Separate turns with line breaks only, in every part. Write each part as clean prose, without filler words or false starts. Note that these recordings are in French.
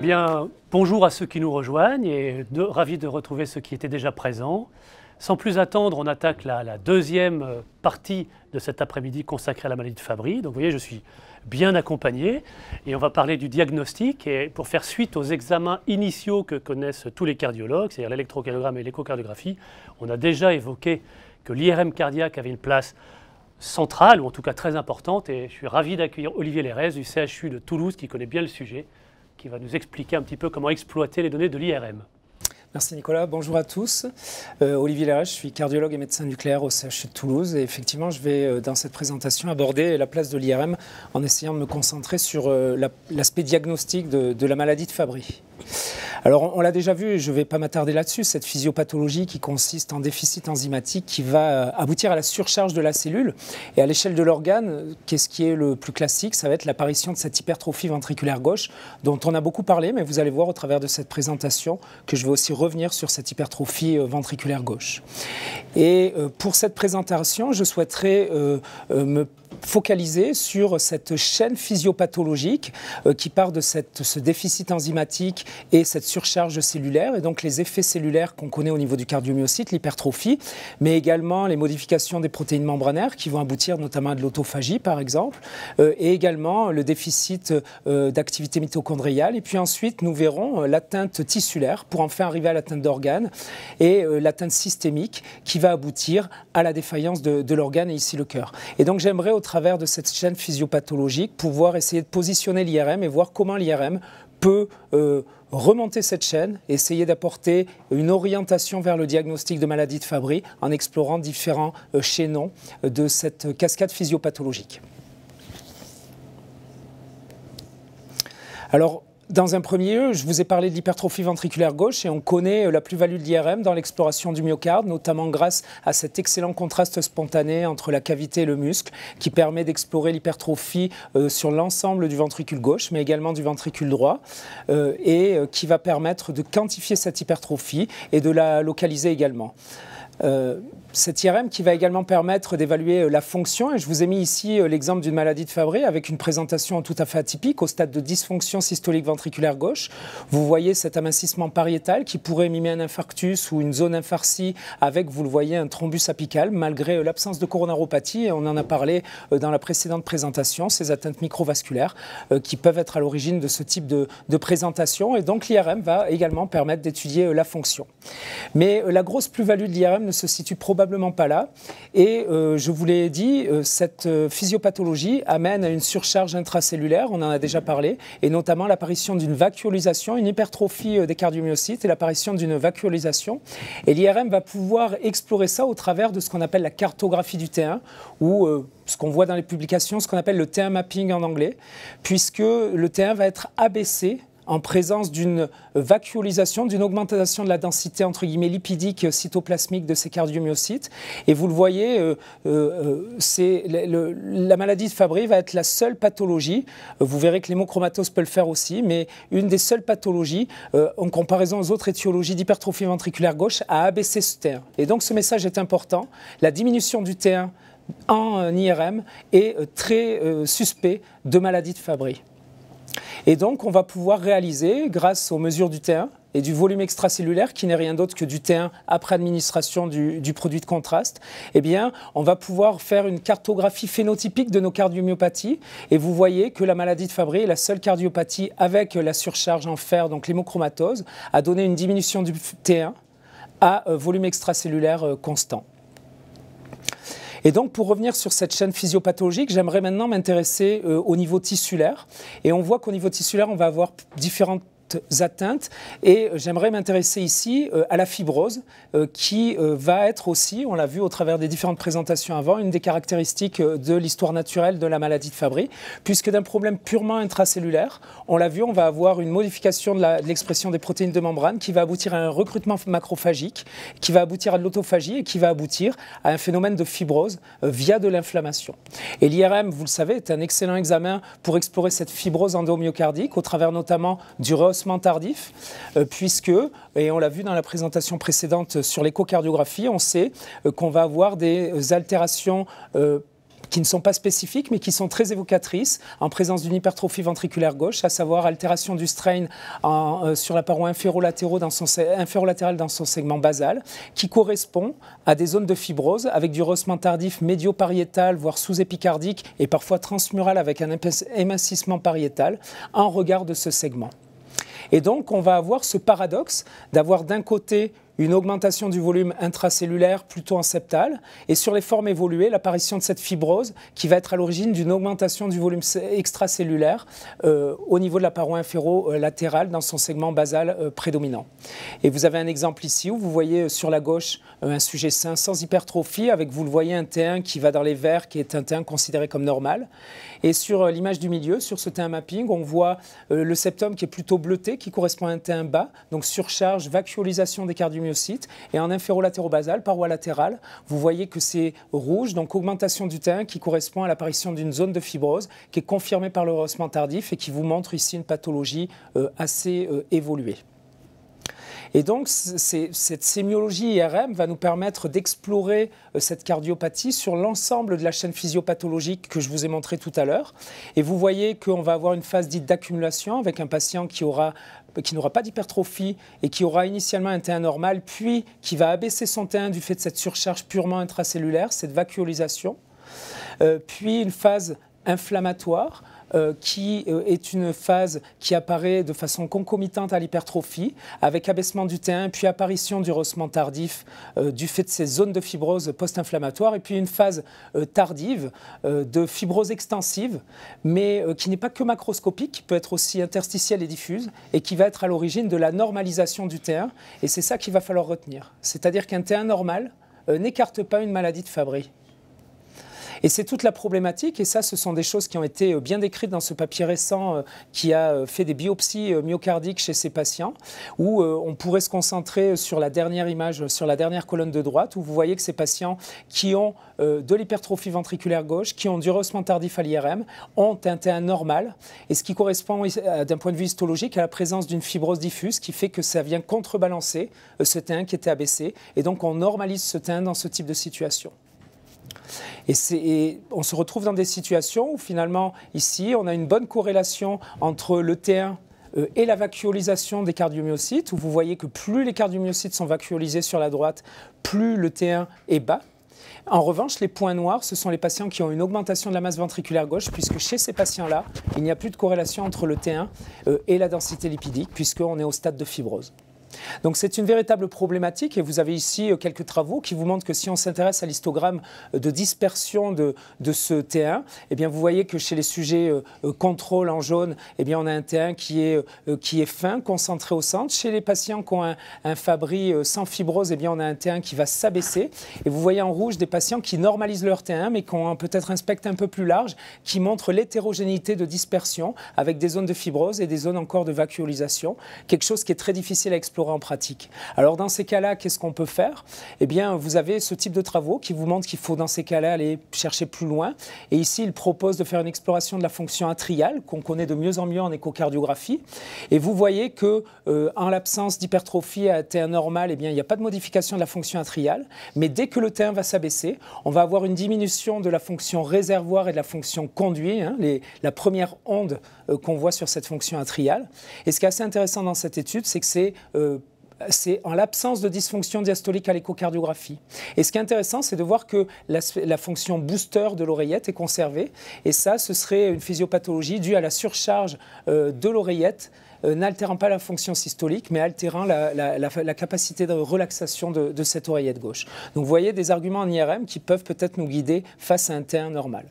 Bien, bonjour à ceux qui nous rejoignent et ravi de retrouver ceux qui étaient déjà présents. Sans plus attendre, on attaque la deuxième partie de cet après-midi consacrée à la maladie de Fabry. Donc vous voyez, je suis bien accompagné et on va parler du diagnostic. Et pour faire suite aux examens initiaux que connaissent tous les cardiologues, c'est-à-dire l'électrocardiogramme et l'échocardiographie, on a déjà évoqué que l'IRM cardiaque avait une place centrale, ou en tout cas très importante. Et je suis ravi d'accueillir Olivier Lérès du CHU de Toulouse, qui connaît bien le sujet, qui va nous expliquer un petit peu comment exploiter les données de l'IRM.
Merci Nicolas, bonjour à tous. Olivier Lérès, je suis cardiologue et médecin nucléaire au CHU de Toulouse. Et effectivement, je vais dans cette présentation aborder la place de l'IRM en essayant de me concentrer sur l'aspect diagnostique de la maladie de Fabry. Alors on l'a déjà vu, je ne vais pas m'attarder là-dessus, cette physiopathologie qui consiste en déficit enzymatique qui va aboutir à la surcharge de la cellule. Et à l'échelle de l'organe, qu'est-ce qui est le plus classique? Ça va être l'apparition de cette hypertrophie ventriculaire gauche dont on a beaucoup parlé, mais vous allez voir au travers de cette présentation que je vais aussi revenir sur cette hypertrophie ventriculaire gauche. Et pour cette présentation, je souhaiterais me focaliser sur cette chaîne physiopathologique qui part de ce déficit enzymatique et cette surcharge cellulaire, et donc les effets cellulaires qu'on connaît au niveau du cardiomyocyte, l'hypertrophie, mais également les modifications des protéines membranaires qui vont aboutir notamment à de l'autophagie par exemple, et également le déficit d'activité mitochondriale. Et puis ensuite nous verrons l'atteinte tissulaire pour enfin arriver à l'atteinte d'organes et l'atteinte systémique qui va aboutir à la défaillance de l'organe, et ici le cœur. Et donc j'aimerais au travers de cette chaîne physiopathologique pouvoir essayer de positionner l'IRM et voir comment l'IRM peut remonter cette chaîne, essayer d'apporter une orientation vers le diagnostic de maladie de Fabry en explorant différents chaînons de cette cascade physiopathologique. Alors, dans un premier lieu, je vous ai parlé de l'hypertrophie ventriculaire gauche et on connaît la plus-value de l'IRM dans l'exploration du myocarde, notamment grâce à cet excellent contraste spontané entre la cavité et le muscle qui permet d'explorer l'hypertrophie sur l'ensemble du ventricule gauche, mais également du ventricule droit, et qui va permettre de quantifier cette hypertrophie et de la localiser également. Cet IRM qui va également permettre d'évaluer la fonction, et je vous ai mis ici l'exemple d'une maladie de Fabry avec une présentation tout à fait atypique au stade de dysfonction systolique ventriculaire gauche. Vous voyez cet amincissement pariétal qui pourrait mimer un infarctus ou une zone infarcie avec, vous le voyez, un thrombus apical malgré l'absence de coronaropathie, et on en a parlé dans la précédente présentation, ces atteintes microvasculaires qui peuvent être à l'origine de ce type de présentation, et donc l'IRM va également permettre d'étudier la fonction. Mais la grosse plus-value de l'IRM ne se situe probablement pas là, et je vous l'ai dit, cette physiopathologie amène à une surcharge intracellulaire, on en a déjà parlé, et notamment l'apparition d'une vacuolisation, une hypertrophie des cardiomyocytes et l'apparition d'une vacuolisation, et l'IRM va pouvoir explorer ça au travers de ce qu'on appelle la cartographie du T1, ou ce qu'on voit dans les publications, ce qu'on appelle le T1 mapping en anglais, puisque le T1 va être abaissé en présence d'une vacuolisation, d'une augmentation de la densité entre guillemets lipidique cytoplasmique de ces cardiomyocytes. Et vous le voyez, la maladie de Fabry va être la seule pathologie, vous verrez que l'hémochromatose peut le faire aussi, mais une des seules pathologies, en comparaison aux autres étiologies d'hypertrophie ventriculaire gauche, à abaisser ce T1. Et donc ce message est important, la diminution du T1 en IRM est très suspect de maladie de Fabry. Et donc, on va pouvoir réaliser, grâce aux mesures du T1 et du volume extracellulaire, qui n'est rien d'autre que du T1 après administration du produit de contraste, eh bien, on va pouvoir faire une cartographie phénotypique de nos cardiomyopathies. Et vous voyez que la maladie de Fabry est la seule cardiopathie avec la surcharge en fer, donc l'hémochromatose, a donné une diminution du T1 à volume extracellulaire constant. Et donc, pour revenir sur cette chaîne physiopathologique, j'aimerais maintenant m'intéresser au niveau tissulaire. Et on voit qu'au niveau tissulaire, on va avoir différentes atteintes, et j'aimerais m'intéresser ici à la fibrose qui va être aussi, on l'a vu au travers des différentes présentations avant, une des caractéristiques de l'histoire naturelle de la maladie de Fabry, puisque d'un problème purement intracellulaire, on l'a vu, on va avoir une modification de l'expression des protéines de membrane qui va aboutir à un recrutement macrophagique, qui va aboutir à de l'autophagie et qui va aboutir à un phénomène de fibrose via de l'inflammation. Et l'IRM, vous le savez, est un excellent examen pour explorer cette fibrose endomyocardique au travers notamment du rehaussement tardif, puisque, et on l'a vu dans la présentation précédente sur l'échocardiographie, on sait qu'on va avoir des altérations qui ne sont pas spécifiques, mais qui sont très évocatrices en présence d'une hypertrophie ventriculaire gauche, à savoir altération du strain sur la paroi inférolatérale dans son segment basal, qui correspond à des zones de fibrose avec du rehaussement tardif médio-pariétal, voire sous-épicardique, et parfois transmural avec un émincissement pariétal en regard de ce segment. Et donc, on va avoir ce paradoxe d'avoir d'un côté une augmentation du volume intracellulaire plutôt en septal, et sur les formes évoluées, l'apparition de cette fibrose qui va être à l'origine d'une augmentation du volume extracellulaire au niveau de la paroi inférolatérale dans son segment basal prédominant. Et vous avez un exemple ici où vous voyez sur la gauche un sujet sain sans hypertrophie, avec, vous le voyez, un T1 qui va dans les verts, qui est un T1 considéré comme normal. Et sur l'image du milieu, sur ce T1 mapping, on voit le septum qui est plutôt bleuté, qui correspond à un T1 bas, donc surcharge, vacuolisation des cardiomyocytes. Et en inférolatérobasal, paroi latérale, vous voyez que c'est rouge, donc augmentation du T1 qui correspond à l'apparition d'une zone de fibrose qui est confirmée par le rehaussement tardif et qui vous montre ici une pathologie assez évoluée. Et donc, cette sémiologie IRM va nous permettre d'explorer cette cardiopathie sur l'ensemble de la chaîne physiopathologique que je vous ai montré tout à l'heure. Et vous voyez qu'on va avoir une phase dite d'accumulation avec un patient qui n'aura pas d'hypertrophie et qui aura initialement un T1 normal, puis qui va abaisser son T1 du fait de cette surcharge purement intracellulaire, cette vacuolisation. Puis une phase inflammatoire, qui est une phase qui apparaît de façon concomitante à l'hypertrophie, avec abaissement du T1, puis apparition du rehaussement tardif du fait de ces zones de fibrose post-inflammatoire, et puis une phase tardive de fibrose extensive, mais qui n'est pas que macroscopique, qui peut être aussi interstitielle et diffuse, et qui va être à l'origine de la normalisation du T1, et c'est ça qu'il va falloir retenir. C'est-à-dire qu'un T1 normal n'écarte pas une maladie de Fabry. Et c'est toute la problématique, et ça, ce sont des choses qui ont été bien décrites dans ce papier récent qui a fait des biopsies myocardiques chez ces patients, où on pourrait se concentrer sur la dernière image, sur la dernière colonne de droite, où vous voyez que ces patients qui ont de l'hypertrophie ventriculaire gauche, qui ont du rehaussement tardif à l'IRM, ont un T1 normal, et ce qui correspond d'un point de vue histologique à la présence d'une fibrose diffuse, qui fait que ça vient contrebalancer ce T1 qui était abaissé, et donc on normalise ce T1 dans ce type de situation. Et on se retrouve dans des situations où finalement, ici, on a une bonne corrélation entre le T1 et la vacuolisation des cardiomyocytes, où vous voyez que plus les cardiomyocytes sont vacuolisés sur la droite, plus le T1 est bas. En revanche, les points noirs, ce sont les patients qui ont une augmentation de la masse ventriculaire gauche, puisque chez ces patients-là, il n'y a plus de corrélation entre le T1 et la densité lipidique, puisqu'on est au stade de fibrose. Donc c'est une véritable problématique, et vous avez ici quelques travaux qui vous montrent que si on s'intéresse à l'histogramme de dispersion de ce T1, eh bien vous voyez que chez les sujets contrôle en jaune, eh bien on a un T1 qui est fin, concentré au centre. Chez les patients qui ont un Fabry sans fibrose, eh bien on a un T1 qui va s'abaisser. Et vous voyez en rouge des patients qui normalisent leur T1, mais qui ont peut-être un spectre un peu plus large, qui montre l'hétérogénéité de dispersion avec des zones de fibrose et des zones encore de vacuolisation, quelque chose qui est très difficile à explorer en pratique. Alors dans ces cas-là, qu'est-ce qu'on peut faire? Eh bien, vous avez ce type de travaux qui vous montrent qu'il faut dans ces cas-là aller chercher plus loin. Et ici, il propose de faire une exploration de la fonction atriale qu'on connaît de mieux en mieux en échocardiographie. Et vous voyez que en l'absence d'hypertrophie à T1 normal, eh bien, il n'y a pas de modification de la fonction atriale. Mais dès que le T1 va s'abaisser, on va avoir une diminution de la fonction réservoir et de la fonction conduit, hein, la première onde qu'on voit sur cette fonction atriale. Et ce qui est assez intéressant dans cette étude, c'est que c'est en l'absence de dysfonction diastolique à l'échocardiographie. Et ce qui est intéressant, c'est de voir que la fonction booster de l'oreillette est conservée. Et ça, ce serait une physiopathologie due à la surcharge de l'oreillette, n'altérant pas la fonction systolique, mais altérant la capacité de relaxation de cette oreillette gauche. Donc vous voyez des arguments en IRM qui peuvent peut-être nous guider face à un T1 normal.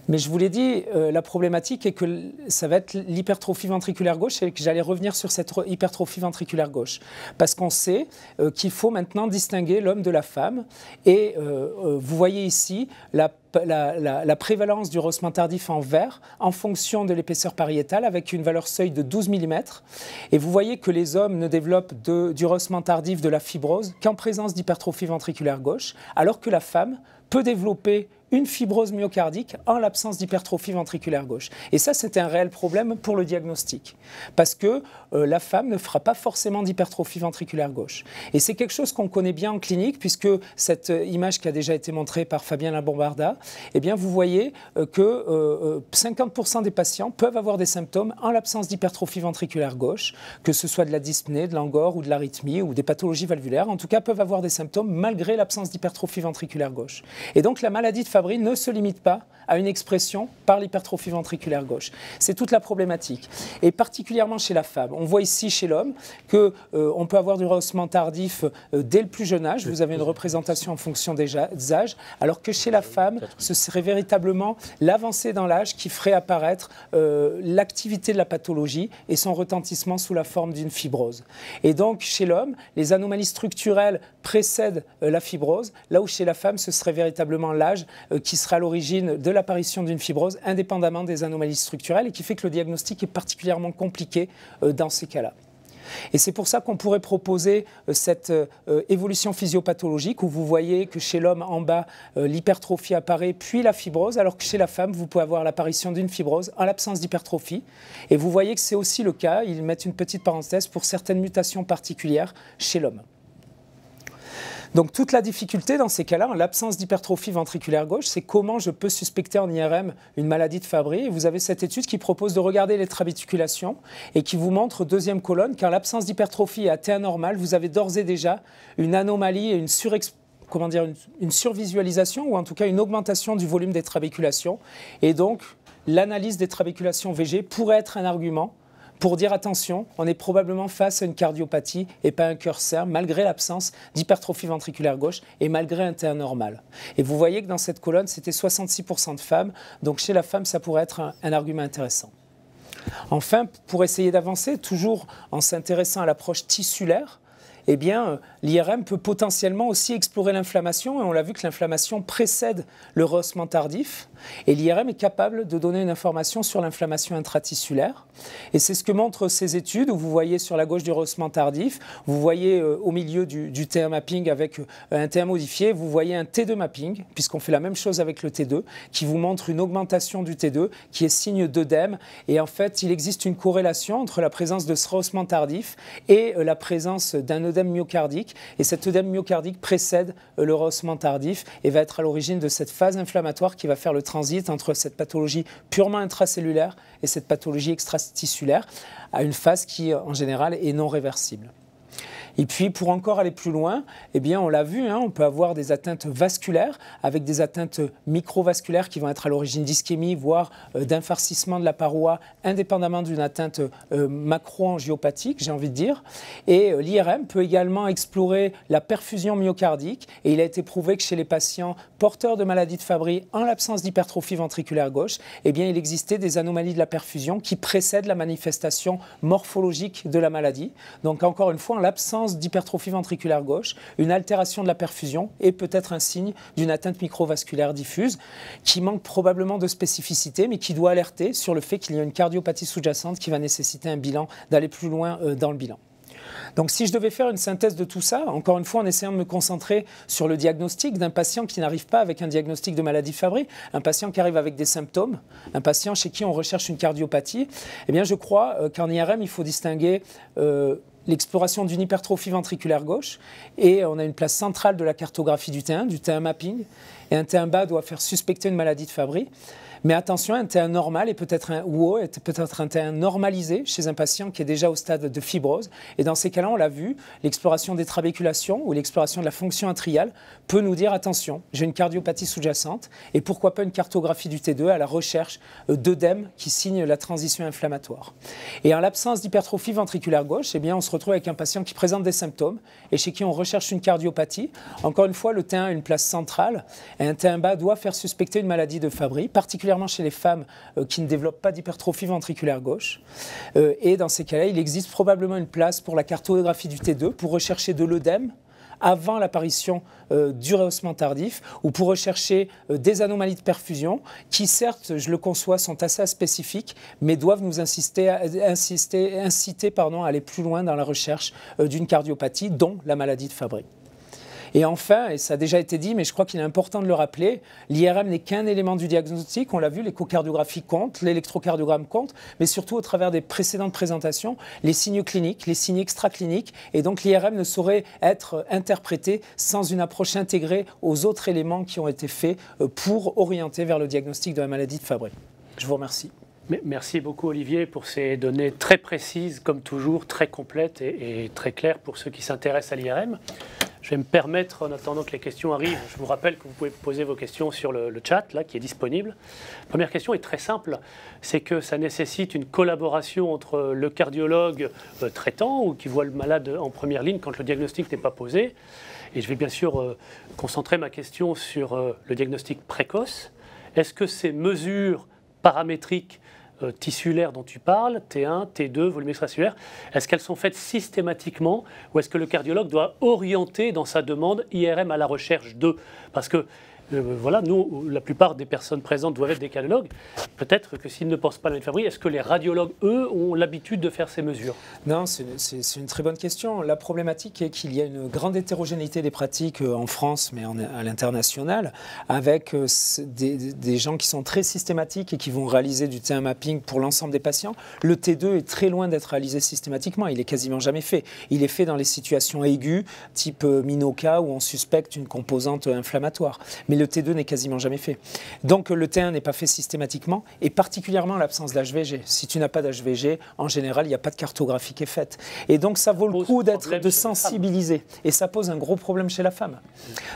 Mais je vous l'ai dit, la problématique est que ça va être l'hypertrophie ventriculaire gauche et que j'allais revenir sur cette hypertrophie ventriculaire gauche. Parce qu'on sait qu'il faut maintenant distinguer l'homme de la femme. Et vous voyez ici la prévalence du rehaussement tardif en vert en fonction de l'épaisseur pariétale avec une valeur seuil de 12 mm. Et vous voyez que les hommes ne développent du rehaussement tardif de la fibrose qu'en présence d'hypertrophie ventriculaire gauche, alors que la femme peut développer une fibrose myocardique en l'absence d'hypertrophie ventriculaire gauche. Et ça, c'était un réel problème pour le diagnostic, parce que la femme ne fera pas forcément d'hypertrophie ventriculaire gauche. Et c'est quelque chose qu'on connaît bien en clinique, puisque cette image qui a déjà été montrée par Fabien Labombarda, eh bien, vous voyez que 50% des patients peuvent avoir des symptômes en l'absence d'hypertrophie ventriculaire gauche, que ce soit de la dyspnée, de l'angor ou de l'arythmie ou des pathologies valvulaires, en tout cas peuvent avoir des symptômes malgré l'absence d'hypertrophie ventriculaire gauche. Et donc la maladie de Fabry ne se limite pas à une expression par l'hypertrophie ventriculaire gauche. C'est toute la problématique. Et particulièrement chez la femme. On voit ici chez l'homme qu'on peut avoir du rehaussement tardif dès le plus jeune âge. Vous avez une représentation en fonction des âges, alors que chez la femme, ce serait véritablement l'avancée dans l'âge qui ferait apparaître l'activité de la pathologie et son retentissement sous la forme d'une fibrose. Et donc chez l'homme, les anomalies structurelles précèdent la fibrose, là où chez la femme, ce serait véritablement l'âge qui sera à l'origine de l'apparition d'une fibrose, indépendamment des anomalies structurelles, et qui fait que le diagnostic est particulièrement compliqué dans ces cas-là. Et c'est pour ça qu'on pourrait proposer cette évolution physiopathologique où vous voyez que chez l'homme en bas, l'hypertrophie apparaît, puis la fibrose, alors que chez la femme, vous pouvez avoir l'apparition d'une fibrose en l'absence d'hypertrophie. Et vous voyez que c'est aussi le cas, ils mettent une petite parenthèse, pour certaines mutations particulières chez l'homme. Donc toute la difficulté dans ces cas-là, en l'absence d'hypertrophie ventriculaire gauche, c'est comment je peux suspecter en IRM une maladie de Fabry. Et vous avez cette étude qui propose de regarder les trabéticulations et qui vous montre, deuxième colonne, qu'en l'absence d'hypertrophie à T1 normal, vous avez d'ores et déjà une anomalie et une survisualisation, ou en tout cas une augmentation du volume des trabéculations. Et donc l'analyse des trabéculations VG pourrait être un argument pour dire attention, on est probablement face à une cardiopathie et pas un cœur sain, malgré l'absence d'hypertrophie ventriculaire gauche et malgré un T1 normal. Et vous voyez que dans cette colonne, c'était 66% de femmes, donc chez la femme, ça pourrait être un argument intéressant. Enfin, pour essayer d'avancer, toujours en s'intéressant à l'approche tissulaire, eh bien, l'IRM peut potentiellement aussi explorer l'inflammation, et on l'a vu que l'inflammation précède le rehaussement tardif, et l'IRM est capable de donner une information sur l'inflammation intratissulaire. Et c'est ce que montrent ces études, où vous voyez sur la gauche du rehaussement tardif, vous voyez au milieu du T1 mapping avec un T1 modifié, vous voyez un T2 mapping, puisqu'on fait la même chose avec le T2, qui vous montre une augmentation du T2, qui est signe d'œdème, et en fait, il existe une corrélation entre la présence de ce rehaussement tardif et la présence d'un œdème myocardique, et cet œdème myocardique précède le rehaussement tardif et va être à l'origine de cette phase inflammatoire qui va faire le transit entre cette pathologie purement intracellulaire et cette pathologie extratissulaire, à une phase qui en général est non réversible. Et puis, pour encore aller plus loin, eh bien, on l'a vu, on peut avoir des atteintes vasculaires avec des atteintes microvasculaires qui vont être à l'origine d'ischémie, voire d'infarcissement de la paroi, indépendamment d'une atteinte macro-angiopathique, j'ai envie de dire. Et l'IRM peut également explorer la perfusion myocardique. Et il a été prouvé que chez les patients porteurs de maladie de Fabry, en l'absence d'hypertrophie ventriculaire gauche, eh bien, il existait des anomalies de la perfusion qui précèdent la manifestation morphologique de la maladie. Donc, encore une fois, en l'absence d'hypertrophie ventriculaire gauche, une altération de la perfusion est peut-être un signe d'une atteinte microvasculaire diffuse qui manque probablement de spécificité, mais qui doit alerter sur le fait qu'il y a une cardiopathie sous-jacente qui va nécessiter un bilan, d'aller plus loin dans le bilan. Donc si je devais faire une synthèse de tout ça, encore une fois en essayant de me concentrer sur le diagnostic d'un patient qui n'arrive pas avec un diagnostic de maladie de Fabry, un patient qui arrive avec des symptômes, un patient chez qui on recherche une cardiopathie, eh bien je crois qu'en IRM il faut distinguer l'exploration d'une hypertrophie ventriculaire gauche, et on a une place centrale de la cartographie du T1 mapping, et un T1 bas doit faire suspecter une maladie de Fabry. Mais attention, un T1 normal est peut-être un T1 normalisé chez un patient qui est déjà au stade de fibrose. Et dans ces cas-là, on l'a vu, l'exploration des trabéculations ou l'exploration de la fonction atriale peut nous dire attention, j'ai une cardiopathie sous-jacente, et pourquoi pas une cartographie du T2 à la recherche d'œdème qui signe la transition inflammatoire. Et en l'absence d'hypertrophie ventriculaire gauche, eh bien, on se retrouve avec un patient qui présente des symptômes et chez qui on recherche une cardiopathie. Encore une fois, le T1 a une place centrale, et un T1 bas doit faire suspecter une maladie de Fabry, particulièrement chez les femmes qui ne développent pas d'hypertrophie ventriculaire gauche. Et dans ces cas-là, il existe probablement une place pour la cartographie du T2 pour rechercher de l'œdème avant l'apparition du rehaussement tardif, ou pour rechercher des anomalies de perfusion qui, certes, je le conçois, sont assez spécifiques, mais doivent nous inciter à aller plus loin dans la recherche d'une cardiopathie, dont la maladie de Fabry. Et enfin, et ça a déjà été dit, mais je crois qu'il est important de le rappeler, l'IRM n'est qu'un élément du diagnostic. On l'a vu, l'échocardiographie compte, l'électrocardiogramme compte, mais surtout au travers des précédentes présentations, les signes cliniques, les signes extracliniques. Et donc l'IRM ne saurait être interprété sans une approche intégrée aux autres éléments qui ont été faits pour orienter vers le diagnostic de la maladie de Fabry. Je vous remercie.
Merci beaucoup Olivier pour ces données très précises, comme toujours, très complètes et très claires pour ceux qui s'intéressent à l'IRM. Je vais me permettre, en attendant que les questions arrivent, je vous rappelle que vous pouvez poser vos questions sur le chat, là, qui est disponible. La première question est très simple, c'est que ça nécessite une collaboration entre le cardiologue traitant ou qui voit le malade en première ligne quand le diagnostic n'est pas posé. Et je vais bien sûr concentrer ma question sur le diagnostic précoce. Est-ce que ces mesures paramétriques tissulaires dont tu parles, T1, T2, volume extracellulaire, est-ce qu'elles sont faites systématiquement ou est-ce que le cardiologue doit orienter dans sa demande IRM à la recherche de? Parce que voilà, nous, la plupart des personnes présentes doivent être des cardiologues. Peut-être que s'ils ne pensent pas à la maladie de Fabry, est-ce que les radiologues, eux, ont l'habitude de faire ces mesures? Non, c'est
une très bonne question. La problématique est qu'il y a une grande hétérogénéité des pratiques en France, mais à l'international, avec des gens qui sont très systématiques et qui vont réaliser du T1 mapping pour l'ensemble des patients. Le T2 est très loin d'être réalisé systématiquement. Il est quasiment jamais fait. Il est fait dans les situations aiguës, type Minoka, où on suspecte une composante inflammatoire. Mais le T2 n'est quasiment jamais fait. Donc le T1 n'est pas fait systématiquement, et particulièrement l'absence d'HVG. Si tu n'as pas d'HVG, en général, il n'y a pas de cartographie qui est faite. Et donc ça vaut le coup de sensibiliser. Et ça pose un gros problème chez la femme.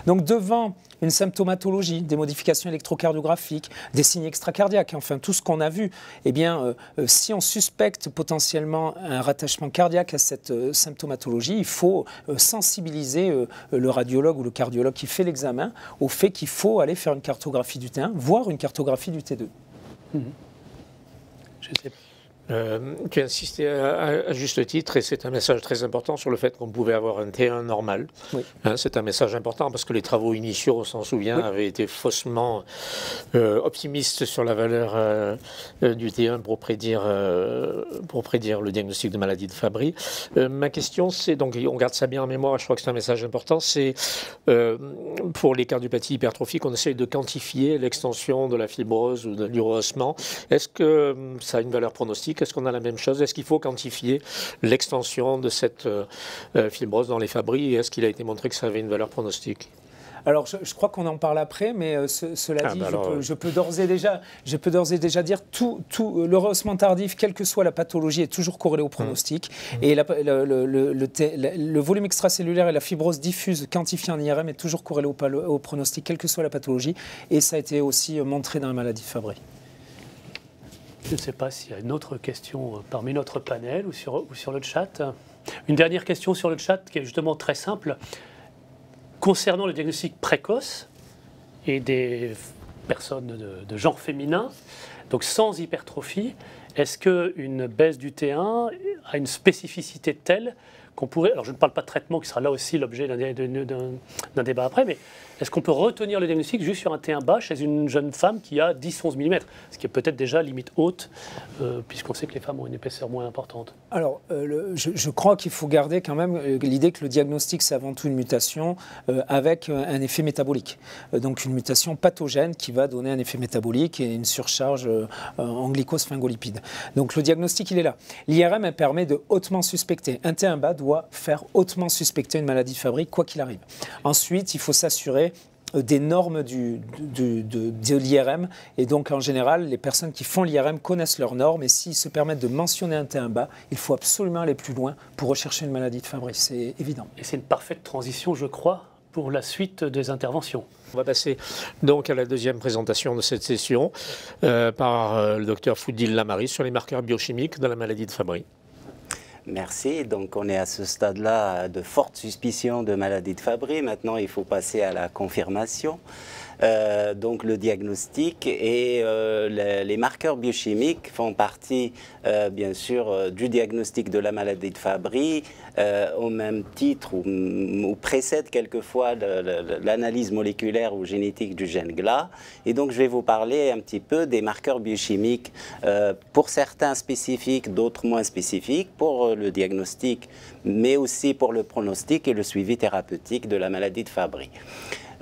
Donc devant une symptomatologie, des modifications électrocardiographiques, des signes extracardiaques, enfin tout ce qu'on a vu, eh bien, si on suspecte potentiellement un rattachement cardiaque à cette symptomatologie, il faut sensibiliser le radiologue ou le cardiologue qui fait l'examen au fait qu'il faut aller faire une cartographie du T1, voire une cartographie du T2.
Je sais pas. Tu as insisté à juste titre, et c'est un message très important sur le fait qu'on pouvait avoir un T1 normal. Oui. C'est un message important parce que les travaux initiaux, on s'en souvient, avaient été faussement optimistes sur la valeur du T1 pour prédire le diagnostic de maladie de Fabry. Ma question, c'est, donc on garde ça bien en mémoire, je crois que c'est un message important, c'est pour les cardiopathies hypertrophiques, on essaye de quantifier l'extension de la fibrose ou du rehaussement. Est-ce que ça a une valeur pronostique? Est-ce qu'on a la même chose? Est-ce qu'il faut quantifier l'extension de cette fibrose dans les Fabry? Et est-ce qu'il a été montré que ça avait une valeur pronostique?
Alors, je crois qu'on en parle après, mais cela dit, je peux d'ores et déjà dire tout le rehaussement tardif, quelle que soit la pathologie, est toujours corrélé au pronostic. Et le volume extracellulaire et la fibrose diffuse quantifiée en IRM est toujours corrélé au pronostic, quelle que soit la pathologie. Et ça a été aussi montré dans la maladie de Fabry.
Je ne sais pas s'il y a une autre question parmi notre panel ou sur le chat. Une dernière question sur le chat qui est justement très simple. Concernant le diagnostic précoce et des personnes de genre féminin, donc sans hypertrophie, est-ce qu'une baisse du T1 a une spécificité telle qu'on pourrait, alors je ne parle pas de traitement qui sera là aussi l'objet d'un débat après, mais est-ce qu'on peut retenir le diagnostic juste sur un T1 bas chez une jeune femme qui a 10-11 mm, ce qui est peut-être déjà limite haute, puisqu'on sait que les femmes ont une épaisseur moins importante?
Alors, je crois qu'il faut garder quand même l'idée que le diagnostic, c'est avant tout une mutation avec un effet métabolique. Donc une mutation pathogène qui va donner un effet métabolique et une surcharge en glycosphéngolipides. Donc le diagnostic, il est là. L'IRM, elle permet de hautement suspecter. Un T1 bas doit faire hautement suspecter une maladie de Fabry, quoi qu'il arrive. Ensuite, il faut s'assurer des normes de l'IRM, et donc en général les personnes qui font l'IRM connaissent leurs normes, et s'ils se permettent de mentionner un T1 bas, il faut absolument aller plus loin pour rechercher une maladie de Fabry, c'est évident.
Et c'est une parfaite transition, je crois, pour la suite des interventions.
On va passer donc à la deuxième présentation de cette session par le docteur Foudil Lamari sur les marqueurs biochimiques de la maladie de Fabry.
Merci. Donc on est à ce stade-là de forte suspicion de maladie de Fabry. Maintenant, il faut passer à la confirmation. Donc le diagnostic et les marqueurs biochimiques font partie bien sûr du diagnostic de la maladie de Fabry au même titre ou précèdent quelquefois l'analyse moléculaire ou génétique du gène GLA. Et donc je vais vous parler un petit peu des marqueurs biochimiques, pour certains spécifiques, d'autres moins spécifiques, pour le diagnostic, mais aussi pour le pronostic et le suivi thérapeutique de la maladie de Fabry.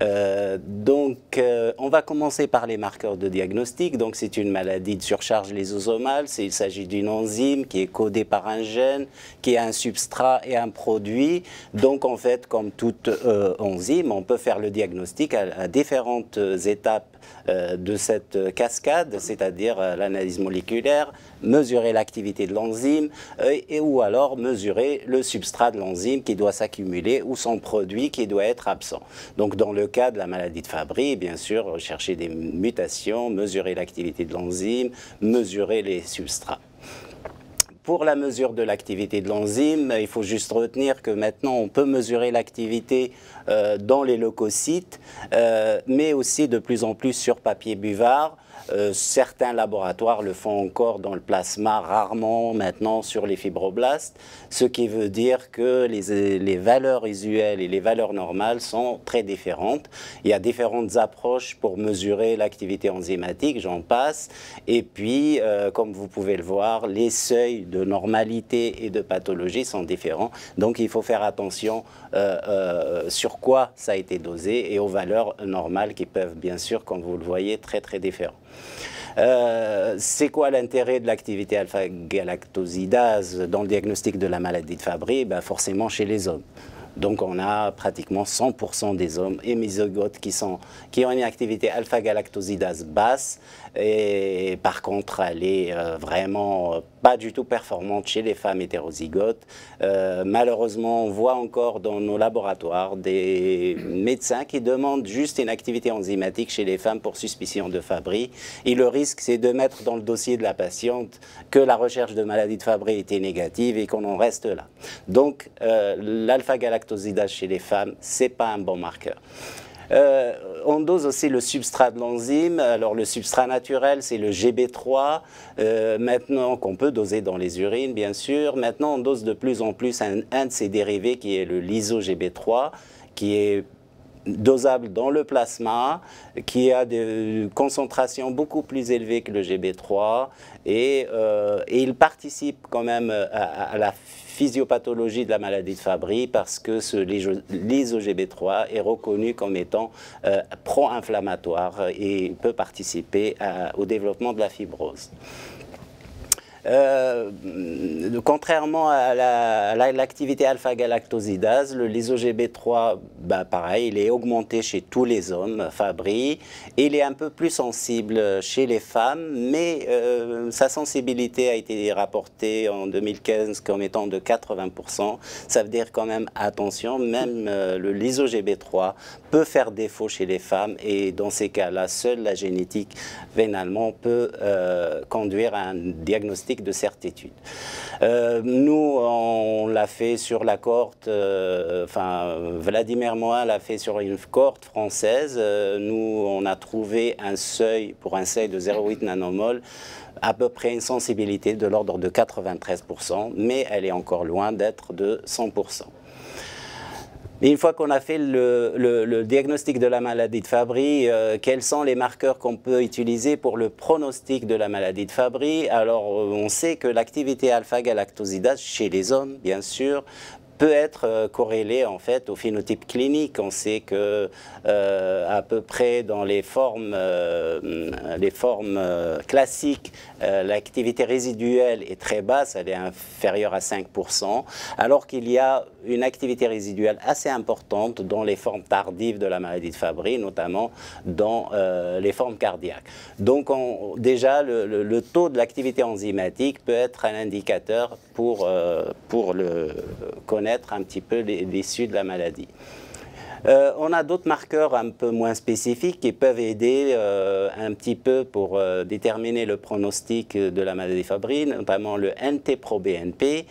On va commencer par les marqueurs de diagnostic. Donc, c'est une maladie de surcharge lysosomale. Il s'agit d'une enzyme qui est codée par un gène, qui a un substrat et un produit. Donc, en fait, comme toute enzyme, on peut faire le diagnostic à différentes étapes de cette cascade, c'est-à-dire l'analyse moléculaire, mesurer l'activité de l'enzyme ou alors mesurer le substrat de l'enzyme qui doit s'accumuler ou son produit qui doit être absent. Donc, dans le cas de la maladie de Fabry, bien sûr, rechercher des mutations, mesurer l'activité de l'enzyme, mesurer les substrats. Pour la mesure de l'activité de l'enzyme, il faut juste retenir que maintenant on peut mesurer l'activité dans les leucocytes, mais aussi de plus en plus sur papier buvard. Certains laboratoires le font encore dans le plasma, rarement maintenant sur les fibroblastes, ce qui veut dire que les valeurs usuelles et les valeurs normales sont très différentes. Il y a différentes approches pour mesurer l'activité enzymatique, j'en passe. Et puis, comme vous pouvez le voir, les seuils de normalité et de pathologie sont différents. Donc, il faut faire attention sur quoi ça a été dosé et aux valeurs normales qui peuvent, bien sûr, comme vous le voyez, très différentes. C'est quoi l'intérêt de l'activité alpha-galactosidase dans le diagnostic de la maladie de Fabry? Ben forcément chez les hommes. Donc on a pratiquement 100% des hommes hémizygotes qui ont une activité alpha-galactosidase basse, et par contre elle est vraiment pas du tout performante chez les femmes hétérozygotes. Malheureusement, on voit encore dans nos laboratoires des médecins qui demandent juste une activité enzymatique chez les femmes pour suspicion de Fabry. Et le risque, c'est de mettre dans le dossier de la patiente que la recherche de maladie de Fabry était négative et qu'on en reste là. Donc, l'alpha-galactosidase chez les femmes, c'est pas un bon marqueur. On dose aussi le substrat de l'enzyme. Alors le substrat naturel, c'est le GB3, maintenant qu'on peut doser dans les urines, bien sûr. Maintenant, on dose de plus en plus un de ses dérivés qui est le lyso-GB3, qui est dosable dans le plasma, qui a des concentrations beaucoup plus élevées que le GB3 et il participe quand même à la physiopathologie de la maladie de Fabry parce que ce lyso-GB3 est reconnu comme étant pro-inflammatoire et peut participer au développement de la fibrose. Contrairement à l'activité alpha-galactosidase, le lyso-GB3, bah, pareil, il est augmenté chez tous les hommes, Fabry. Il est un peu plus sensible chez les femmes, mais sa sensibilité a été rapportée en 2015 comme étant de 80%. Ça veut dire quand même, attention, même le lyso-GB3 peut faire défaut chez les femmes et dans ces cas-là, seule la génétique, finalement, peut conduire à un diagnostic de certitude. Nous, on l'a fait sur la cohorte, Vladimir Mohin l'a fait sur une cohorte française. Nous, on a trouvé un seuil, pour un seuil de 0,8 nanomol, à peu près une sensibilité de l'ordre de 93%, mais elle est encore loin d'être de 100%. Et une fois qu'on a fait le diagnostic de la maladie de Fabry, quels sont les marqueurs qu'on peut utiliser pour le pronostic de la maladie de Fabry? Alors, on sait que l'activité alpha-galactosidase chez les hommes, bien sûr, peut être corrélée en fait au phénotype clinique. On sait que à peu près dans les formes classiques, l'activité résiduelle est très basse, elle est inférieure à 5%, alors qu'il y a une activité résiduelle assez importante dans les formes tardives de la maladie de Fabry, notamment dans les formes cardiaques. Donc déjà, le taux de l'activité enzymatique peut être un indicateur pour connaître un petit peu l'issue de la maladie. On a d'autres marqueurs un peu moins spécifiques qui peuvent aider un petit peu pour déterminer le pronostic de la maladie de Fabry, notamment le NT-proBNP.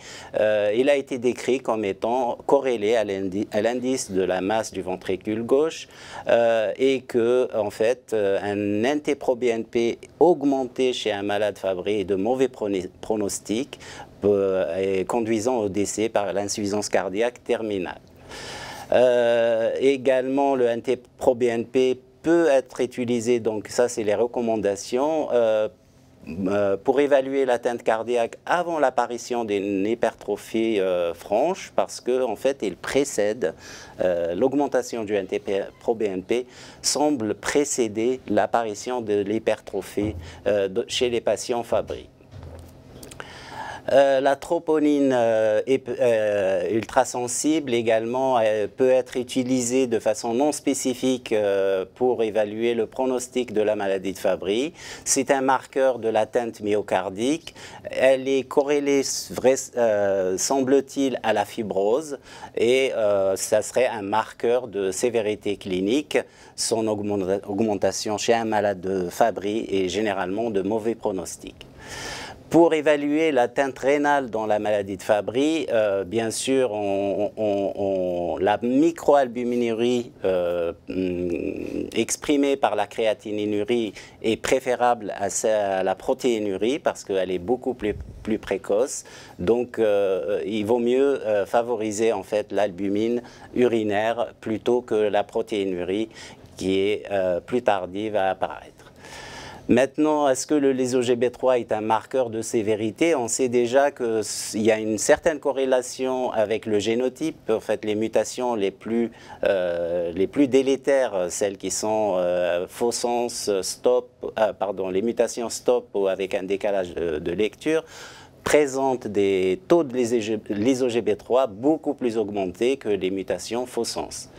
Il a été décrit comme étant corrélé à l'indice de la masse du ventricule gauche et que, en fait, un NT-proBNP augmenté chez un malade Fabry est de mauvais pronostic, conduisant au décès par l'insuffisance cardiaque terminale. Également, le NT-proBNP peut être utilisé, donc ça c'est les recommandations, pour évaluer l'atteinte cardiaque avant l'apparition d'une hypertrophie franche, parce qu'en fait, il précède, l'augmentation du NT-proBNP semble précéder l'apparition de l'hypertrophie chez les patients Fabry. La troponine ultrasensible également peut être utilisée de façon non spécifique pour évaluer le pronostic de la maladie de Fabry. C'est un marqueur de l'atteinte myocardique. Elle est corrélée, semble-t-il, à la fibrose et ça serait un marqueur de sévérité clinique. Son augmentation chez un malade de Fabry est généralement de mauvais pronostic. Pour évaluer l'atteinte rénale dans la maladie de Fabry, bien sûr, la microalbuminurie exprimée par la créatinurie est préférable à la protéinurie parce qu'elle est beaucoup plus précoce. Donc, il vaut mieux favoriser en fait l'albumine urinaire plutôt que la protéinurie qui est plus tardive à apparaître. Maintenant, est-ce que le lysogB3 est un marqueur de sévérité? On sait déjà qu'il y a une certaine corrélation avec le génotype. En fait, les mutations les plus délétères, celles qui sont faux sens, stop, les mutations stop ou avec un décalage de lecture, présentent des taux de lysogB3 beaucoup plus augmentés que les mutations faux sens.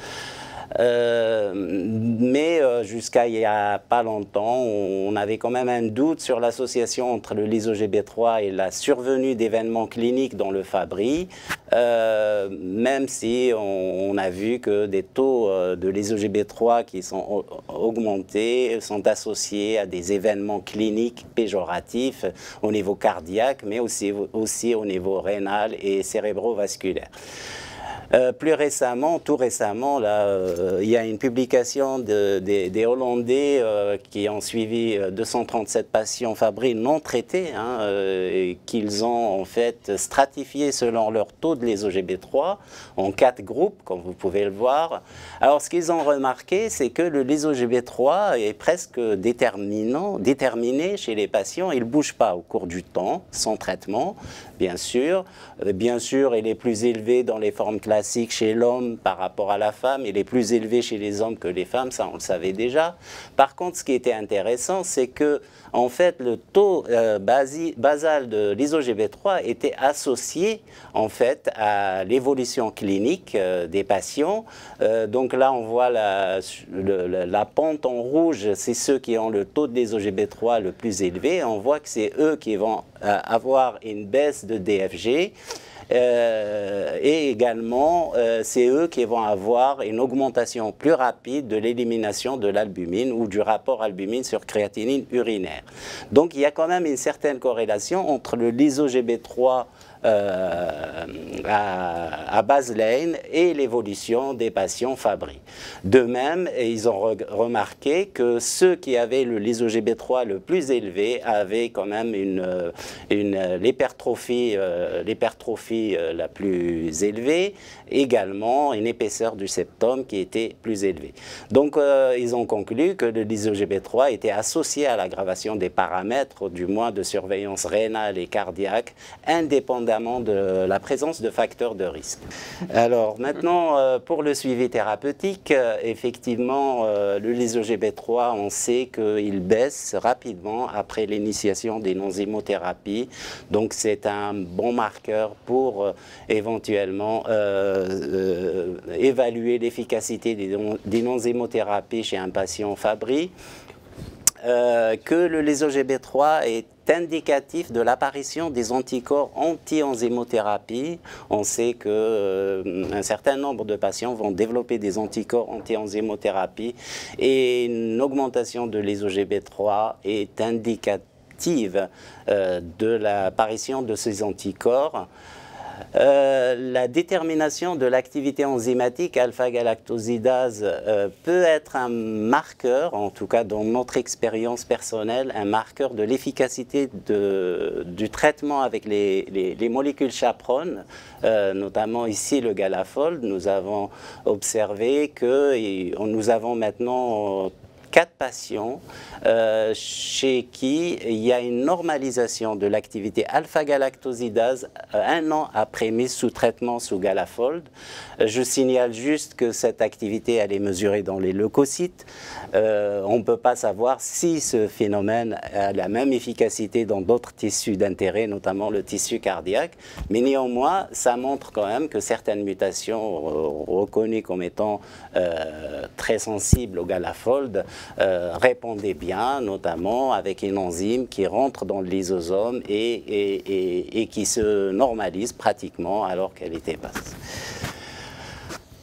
Mais jusqu'à il n'y a pas longtemps, on avait quand même un doute sur l'association entre le lysogB3 et la survenue d'événements cliniques dans le Fabry, même si on a vu que des taux de lysogB3 qui sont augmentés sont associés à des événements cliniques péjoratifs au niveau cardiaque, mais aussi au niveau rénal et cérébrovasculaire. Plus récemment, tout récemment, il y a une publication des Hollandais qui ont suivi 237 patients Fabry non traités, et qu'ils ont en fait stratifié selon leur taux de lysogB3 en 4 groupes, comme vous pouvez le voir. Alors, ce qu'ils ont remarqué, c'est que le lysogB3 est presque déterminé chez les patients. Il ne bouge pas au cours du temps, sans traitement, bien sûr. Bien sûr, il est plus élevé dans les formes classiques chez l'homme par rapport à la femme, il est plus élevé chez les hommes que les femmes, ça on le savait déjà. Par contre, ce qui était intéressant, c'est que en fait, le taux basal de lysogB3 était associé en fait à l'évolution clinique des patients. Donc là, on voit la pente en rouge, c'est ceux qui ont le taux de lysogB3 le plus élevé. On voit que c'est eux qui vont avoir une baisse de DFG. Et également, c'est eux qui vont avoir une augmentation plus rapide de l'élimination de l'albumine ou du rapport albumine sur créatinine urinaire. Donc, il y a quand même une certaine corrélation entre le lysogB3 à baseline et l'évolution des patients Fabry. De même, ils ont remarqué que ceux qui avaient le lysogB3 le plus élevé avaient quand même l'hypertrophie la plus élevée, également une épaisseur du septum qui était plus élevée. Donc, ils ont conclu que le lysogB3 était associé à l'aggravation des paramètres, du moins de surveillance rénale et cardiaque, indépendamment de la présence de facteurs de risque. Alors maintenant, pour le suivi thérapeutique, effectivement, le lysogB3, on sait qu'il baisse rapidement après l'initiation des non-zymothérapies. Donc c'est un bon marqueur pour éventuellement évaluer l'efficacité des non-zymothérapies chez un patient Fabry. Que le lysogB3 est indicatif de l'apparition des anticorps anti-enzymothérapies. On sait qu'un certain nombre de patients vont développer des anticorps anti-enzymothérapies et une augmentation de lysogB3 est indicative de l'apparition de ces anticorps. La détermination de l'activité enzymatique alpha-galactosidase peut être un marqueur, en tout cas dans notre expérience personnelle, un marqueur de l'efficacité du traitement avec les molécules chaperones, notamment ici le Galafold. Nous avons observé que nous avons maintenant 4 patients chez qui il y a une normalisation de l'activité alpha-galactosidase 1 an après mise sous traitement sous Galafold. Je signale juste que cette activité, elle est mesurée dans les leucocytes. On ne peut pas savoir si ce phénomène a la même efficacité dans d'autres tissus d'intérêt, notamment le tissu cardiaque. Mais néanmoins, ça montre quand même que certaines mutations reconnues comme étant très sensibles au Galafold répondaient bien, notamment avec une enzyme qui rentre dans le lysosome et qui se normalise pratiquement alors qu'elle était basse.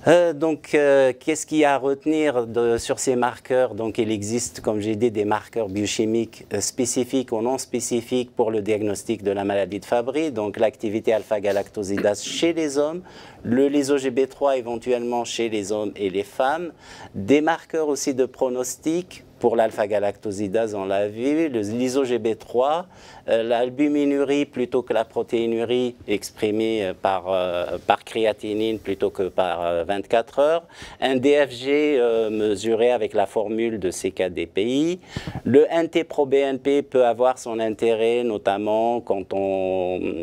Qu'est-ce qu'il y a à retenir sur ces marqueurs? Donc, il existe, comme j'ai dit, des marqueurs biochimiques spécifiques ou non spécifiques pour le diagnostic de la maladie de Fabry. Donc, l'activité alpha-galactosidase chez les hommes, le lysogB3 éventuellement chez les hommes et les femmes, des marqueurs aussi de pronostic. Pour l'alpha-galactosidase, on l'a vu, le lysogB3, l'albuminurie plutôt que la protéinurie exprimée par créatinine plutôt que par 24 heures, un DFG mesuré avec la formule de CK-DPI. Le NT-proBNP peut avoir son intérêt, notamment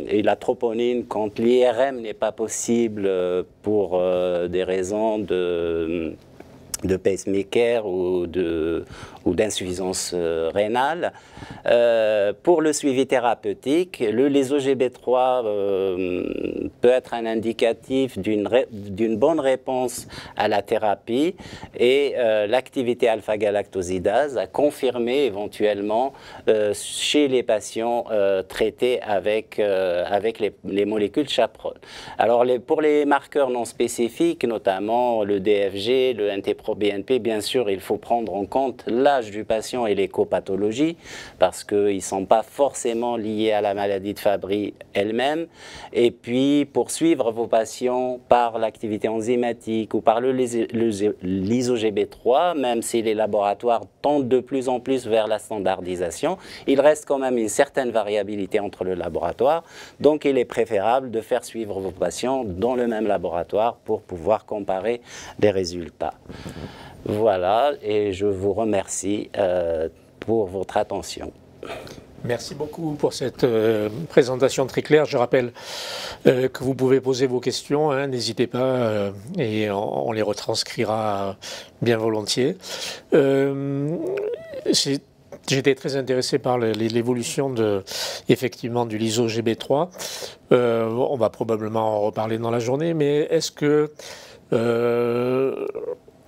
et la troponine, quand l'IRM n'est pas possible pour des raisons de pacemaker ou d'insuffisance rénale. Pour le suivi thérapeutique, le lysogB3 peut être un indicatif d'une bonne réponse à la thérapie et l'activité alpha-galactosidase a confirmé éventuellement chez les patients traités avec les molécules chaperone. Alors pour les marqueurs non spécifiques, notamment le DFG, le NT-proBNP, bien sûr, il faut prendre en compte l'âge du patient et l'écopathologie, parce qu'ils ne sont pas forcément liés à la maladie de Fabry elle-même. Et puis, pour suivre vos patients par l'activité enzymatique ou par le lysogB3, même si les laboratoires tendent de plus en plus vers la standardisation, il reste quand même une certaine variabilité entre le laboratoire. Donc, il est préférable de faire suivre vos patients dans le même laboratoire pour pouvoir comparer les résultats. Voilà, et je vous remercie pour votre attention.
Merci beaucoup pour cette présentation très claire. Je rappelle que vous pouvez poser vos questions, hein, n'hésitez pas, et on les retranscrira bien volontiers. J'étais très intéressé par l'évolution effectivement du lysogB3. On va probablement en reparler dans la journée, mais est-ce que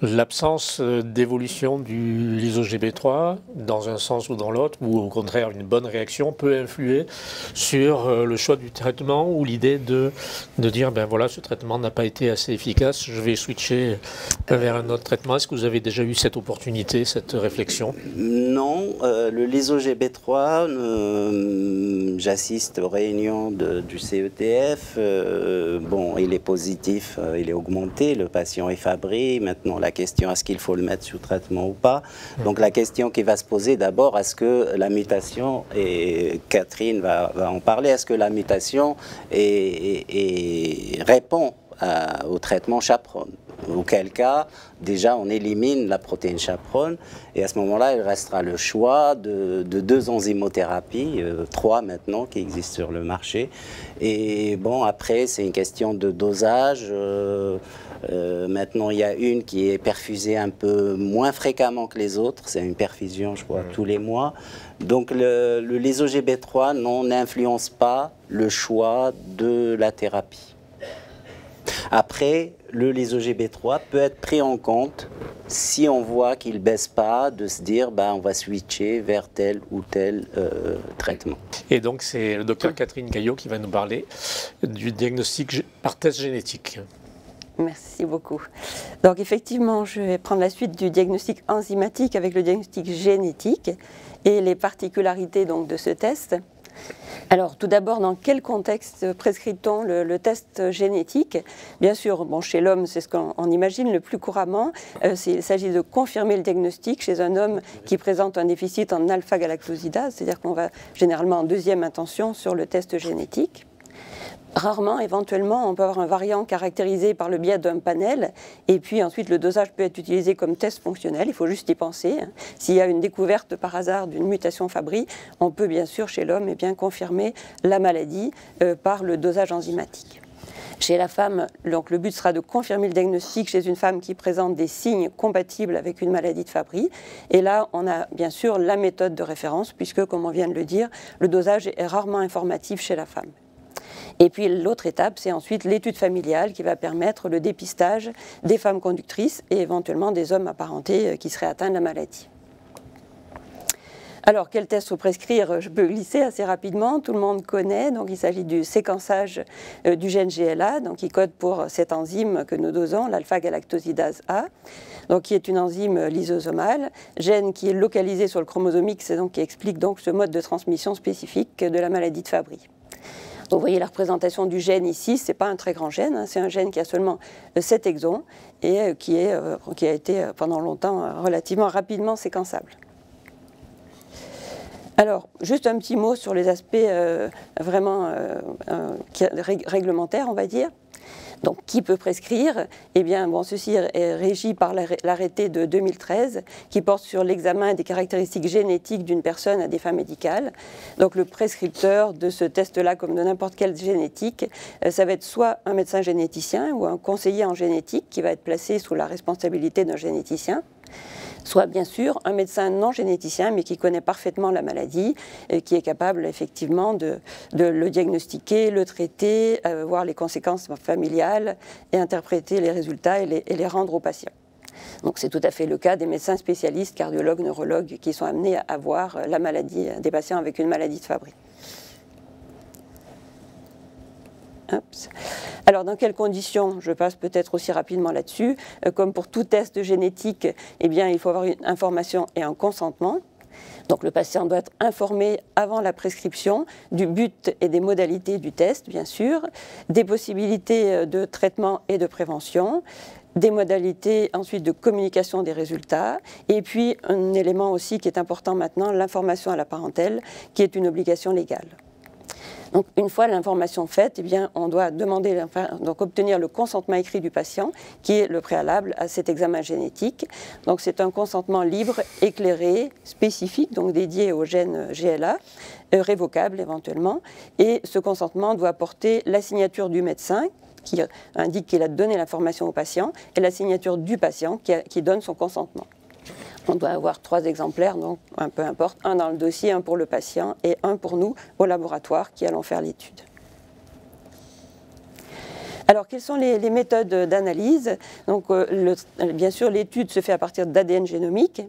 l'absence d'évolution du lysogB3 dans un sens ou dans l'autre, ou au contraire une bonne réaction, peut influer sur le choix du traitement ou l'idée de dire ben voilà, ce traitement n'a pas été assez efficace, je vais switcher vers un autre traitement. Est-ce que vous avez déjà eu cette opportunité, cette réflexion?
Non, le lysogB3, j'assiste aux réunions du CETF. Bon, il est positif, il est augmenté, le patient est Fabry. Maintenant, la question, est-ce qu'il faut le mettre sous traitement ou pas? Donc la question qui va se poser d'abord, est-ce que la mutation, et Catherine va en parler, est-ce que la mutation répond au traitement chaperone? Auquel cas, déjà, on élimine la protéine chaperone et à ce moment-là, il restera le choix de 2 enzymothérapies, 3 maintenant qui existent sur le marché. Et bon, après, c'est une question de dosage. Maintenant, il y a une qui est perfusée un peu moins fréquemment que les autres. C'est une perfusion, je crois, tous les mois. Donc, le lysogB3 n'influence pas le choix de la thérapie. Après, le lysogB3 peut être pris en compte si on voit qu'il ne baisse pas, de se dire on va switcher vers tel ou tel traitement.
Et donc c'est le docteur Catherine Caillot qui va nous parler du diagnostic par test génétique.
Merci beaucoup. Donc effectivement, je vais prendre la suite du diagnostic enzymatique avec le diagnostic génétique et les particularités donc, de ce test. Alors, tout d'abord, dans quel contexte prescrit-on le test génétique? Bien sûr, bon, chez l'homme, c'est ce qu'on imagine le plus couramment. Il s'agit de confirmer le diagnostic chez un homme qui présente un déficit en alpha-galactosidase, c'est-à-dire qu'on va généralement en 2e intention sur le test génétique. Rarement, éventuellement, on peut avoir un variant caractérisé par le biais d'un panel, et puis ensuite le dosage peut être utilisé comme test fonctionnel, il faut juste y penser. S'il y a une découverte par hasard d'une mutation Fabry, on peut bien sûr chez l'homme confirmer la maladie par le dosage enzymatique. Chez la femme, donc, le but sera de confirmer le diagnostic chez une femme qui présente des signes compatibles avec une maladie de Fabry. Et là, on a bien sûr la méthode de référence, puisque, comme on vient de le dire, le dosage est rarement informatif chez la femme. Et puis l'autre étape, c'est ensuite l'étude familiale qui va permettre le dépistage des femmes conductrices et éventuellement des hommes apparentés qui seraient atteints de la maladie. Alors, quel test faut prescrire? Je peux glisser assez rapidement, tout le monde connaît. Donc, il s'agit du séquençage du gène GLA, donc, qui code pour cette enzyme que nous dosons, l'alpha-galactosidase A, donc, qui est une enzyme lysosomale, gène qui est localisé sur le chromosome X et donc, qui explique donc, ce mode de transmission spécifique de la maladie de Fabry. Donc, vous voyez la représentation du gène ici, ce n'est pas un très grand gène, hein, c'est un gène qui a seulement 7 exons et qui a été pendant longtemps relativement rapidement séquençable. Alors, juste un petit mot sur les aspects vraiment réglementaires, on va dire. Donc, qui peut prescrire? Eh bien, bon, ceci est régi par l'arrêté de 2013 qui porte sur l'examen des caractéristiques génétiques d'une personne à des fins médicales. Donc, le prescripteur de ce test-là, comme de n'importe quelle génétique, ça va être soit un médecin généticien ou un conseiller en génétique qui va être placé sous la responsabilité d'un généticien, soit bien sûr un médecin non généticien mais qui connaît parfaitement la maladie et qui est capable effectivement de le diagnostiquer, le traiter, voir les conséquences familiales et interpréter les résultats et les rendre aux patients. Donc c'est tout à fait le cas des médecins spécialistes, cardiologues, neurologues qui sont amenés à voir la maladie des patients avec une maladie de Fabry. Alors, dans quelles conditions? Je passe peut-être aussi rapidement là-dessus. Comme pour tout test génétique, eh bien, il faut avoir une information et un consentement. Donc, le patient doit être informé avant la prescription du but et des modalités du test, bien sûr, des possibilités de traitement et de prévention, des modalités ensuite de communication des résultats, et puis un élément aussi qui est important maintenant, l'information à la parentèle, qui est une obligation légale. Donc, une fois l'information faite, eh bien, on doit demander, donc obtenir le consentement écrit du patient, qui est le préalable à cet examen génétique. Donc, c'est un consentement libre, éclairé, spécifique, donc dédié au gène GLA, révocable éventuellement. Et ce consentement doit porter la signature du médecin, qui indique qu'il a donné l'information au patient, et la signature du patient qui donne son consentement. On doit avoir 3 exemplaires, donc peu importe, un dans le dossier, un pour le patient et un pour nous au laboratoire qui allons faire l'étude. Alors, quelles sont les méthodes d'analyse? Donc, bien sûr, l'étude se fait à partir d'ADN génomique.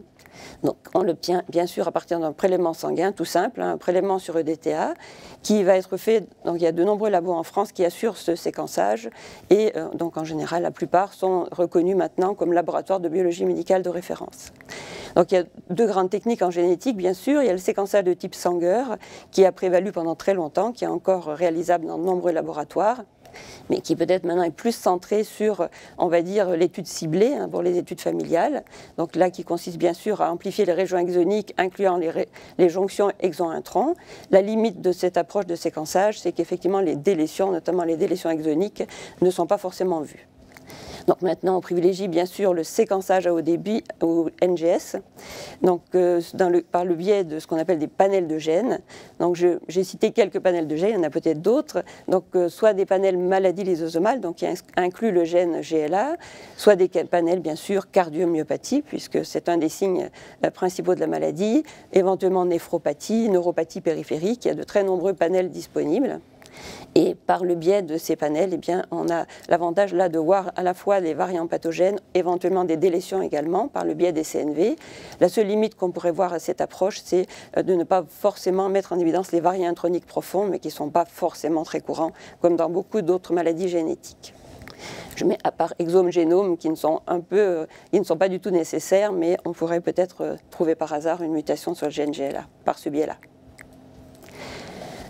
Donc, on l'obtient bien sûr à partir d'un prélèvement sanguin, tout simple, un prélèvement sur EDTA, qui va être fait. Donc, il y a de nombreux labos en France qui assurent ce séquençage, et donc en général, la plupart sont reconnus maintenant comme laboratoires de biologie médicale de référence. Donc, il y a 2 grandes techniques en génétique, bien sûr. Il y a le séquençage de type Sanger, qui a prévalu pendant très longtemps, qui est encore réalisable dans de nombreux laboratoires, mais qui peut-être maintenant est plus centré sur, on va dire, l'étude ciblée pour les études familiales. Donc là, qui consiste bien sûr à amplifier les régions exoniques, incluant les jonctions exon-intron. La limite de cette approche de séquençage, c'est qu'effectivement les délétions, notamment les délétions exoniques, ne sont pas forcément vues. Donc maintenant, on privilégie bien sûr le séquençage à haut débit ou NGS, donc, par le biais de ce qu'on appelle des panels de gènes. Donc j'ai cité quelques panels de gènes, il y en a peut-être d'autres. Donc soit des panels maladies lysosomales, donc qui incluent le gène GLA, soit des panels bien sûr cardiomyopathie, puisque c'est un des signes principaux de la maladie, éventuellement néphropathie, neuropathie périphérique, il y a de très nombreux panels disponibles. Et par le biais de ces panels, eh bien, on a l'avantage là de voir à la fois les variants pathogènes, éventuellement des délétions également par le biais des CNV. La seule limite qu'on pourrait voir à cette approche, c'est de ne pas forcément mettre en évidence les variants introniques profonds, mais qui ne sont pas forcément très courants, comme dans beaucoup d'autres maladies génétiques. Je mets à part exome-génome qui ne sont pas du tout nécessaires, mais on pourrait peut-être trouver par hasard une mutation sur le gène GLA, par ce biais-là.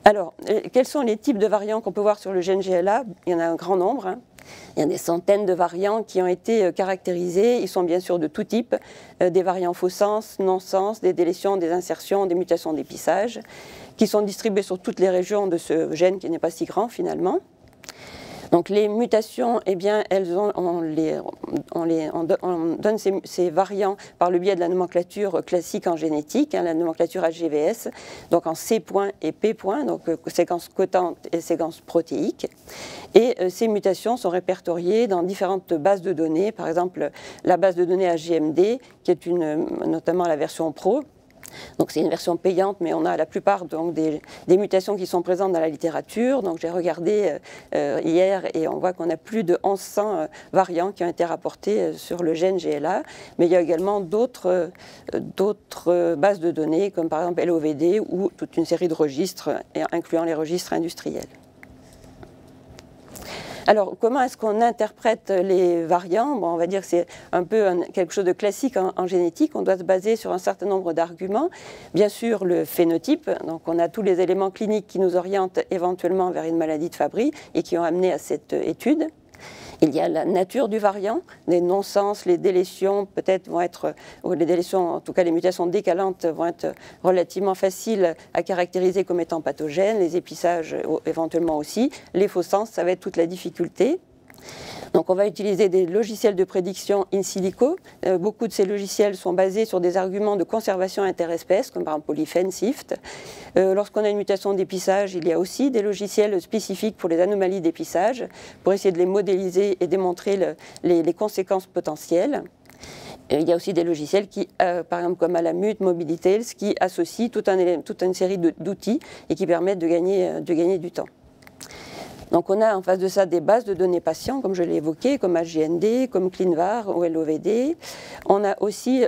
Alors, quels sont les types de variants qu'on peut voir sur le gène GLA? Il y en a un grand nombre. Il y a des centaines de variants qui ont été caractérisés. Ils sont bien sûr de tout type. Des variants faux sens, non-sens, des délétions, des insertions, des mutations d'épissage, qui sont distribués sur toutes les régions de ce gène qui n'est pas si grand finalement. Donc les mutations, eh bien, on donne ces variants par le biais de la nomenclature classique en génétique, la nomenclature HGVS, donc en C point et P point, donc séquence codante et séquence protéique. Et ces mutations sont répertoriées dans différentes bases de données, par exemple la base de données HGMD, qui est notamment la version Pro. Donc c'est une version payante, mais on a la plupart donc, des mutations qui sont présentes dans la littérature. Donc j'ai regardé hier et on voit qu'on a plus de 1100 variants qui ont été rapportés sur le gène GLA. Mais il y a également d'autres bases de données, comme par exemple LOVD ou toute une série de registres, incluant les registres industriels. Alors, comment est-ce qu'on interprète les variants? Bon, on va dire que c'est un peu quelque chose de classique en génétique. On doit se baser sur un certain nombre d'arguments. Bien sûr, le phénotype. Donc, on a tous les éléments cliniques qui nous orientent éventuellement vers une maladie de Fabry et qui ont amené à cette étude. Il y a la nature du variant, les non-sens, les délétions peut-être vont être, ou les délétions, en tout cas les mutations décalantes vont être relativement faciles à caractériser comme étant pathogènes, les épissages éventuellement aussi, les faux sens, ça va être toute la difficulté. Donc on va utiliser des logiciels de prédiction in silico. Beaucoup de ces logiciels sont basés sur des arguments de conservation interespèces, comme par exemple Polyphen, SIFT. Lorsqu'on a une mutation d'épissage, il y a aussi des logiciels spécifiques pour les anomalies d'épissage, pour essayer de les modéliser et démontrer les conséquences potentielles. Et il y a aussi des logiciels qui, par exemple comme Alamut, Mobilitails, qui associent toute une série d'outils et qui permettent de gagner du temps. Donc on a en face de ça des bases de données patients, comme je l'ai évoqué, comme HGND, comme ClinVar ou LOVD. On a aussi,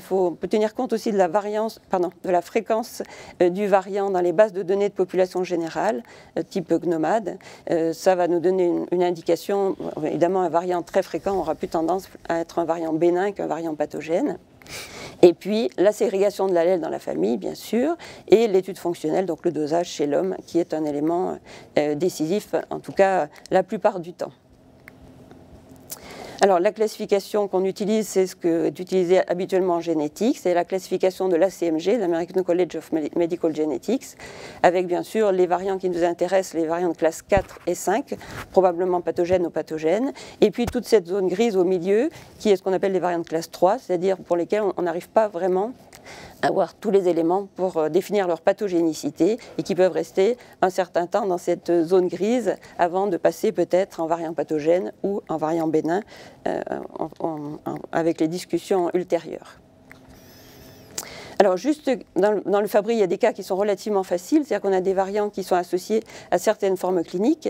on peut tenir compte aussi de la fréquence du variant dans les bases de données de population générale, type GNOMAD. Ça va nous donner une indication. Évidemment, un variant très fréquent aura plus tendance à être un variant bénin qu'un variant pathogène. Et puis la ségrégation de l'allèle dans la famille, bien sûr, et l'étude fonctionnelle, donc le dosage chez l'homme, qui est un élément décisif, en tout cas la plupart du temps. Alors la classification qu'on utilise, c'est ce qui est utilisé habituellement en génétique, c'est la classification de l'ACMG, l'American College of Medical Genetics, avec bien sûr les variants qui nous intéressent, les variants de classe 4 et 5, probablement pathogènes ou pathogènes, et puis toute cette zone grise au milieu, qui est ce qu'on appelle les variants de classe 3, c'est-à-dire pour lesquels on n'arrive pas vraiment à avoir tous les éléments pour définir leur pathogénicité et qui peuvent rester un certain temps dans cette zone grise avant de passer peut-être en variant pathogène ou en variant bénin avec les discussions ultérieures. Alors juste dans le Fabry, il y a des cas qui sont relativement faciles, c'est-à-dire qu'on a des variants qui sont associés à certaines formes cliniques.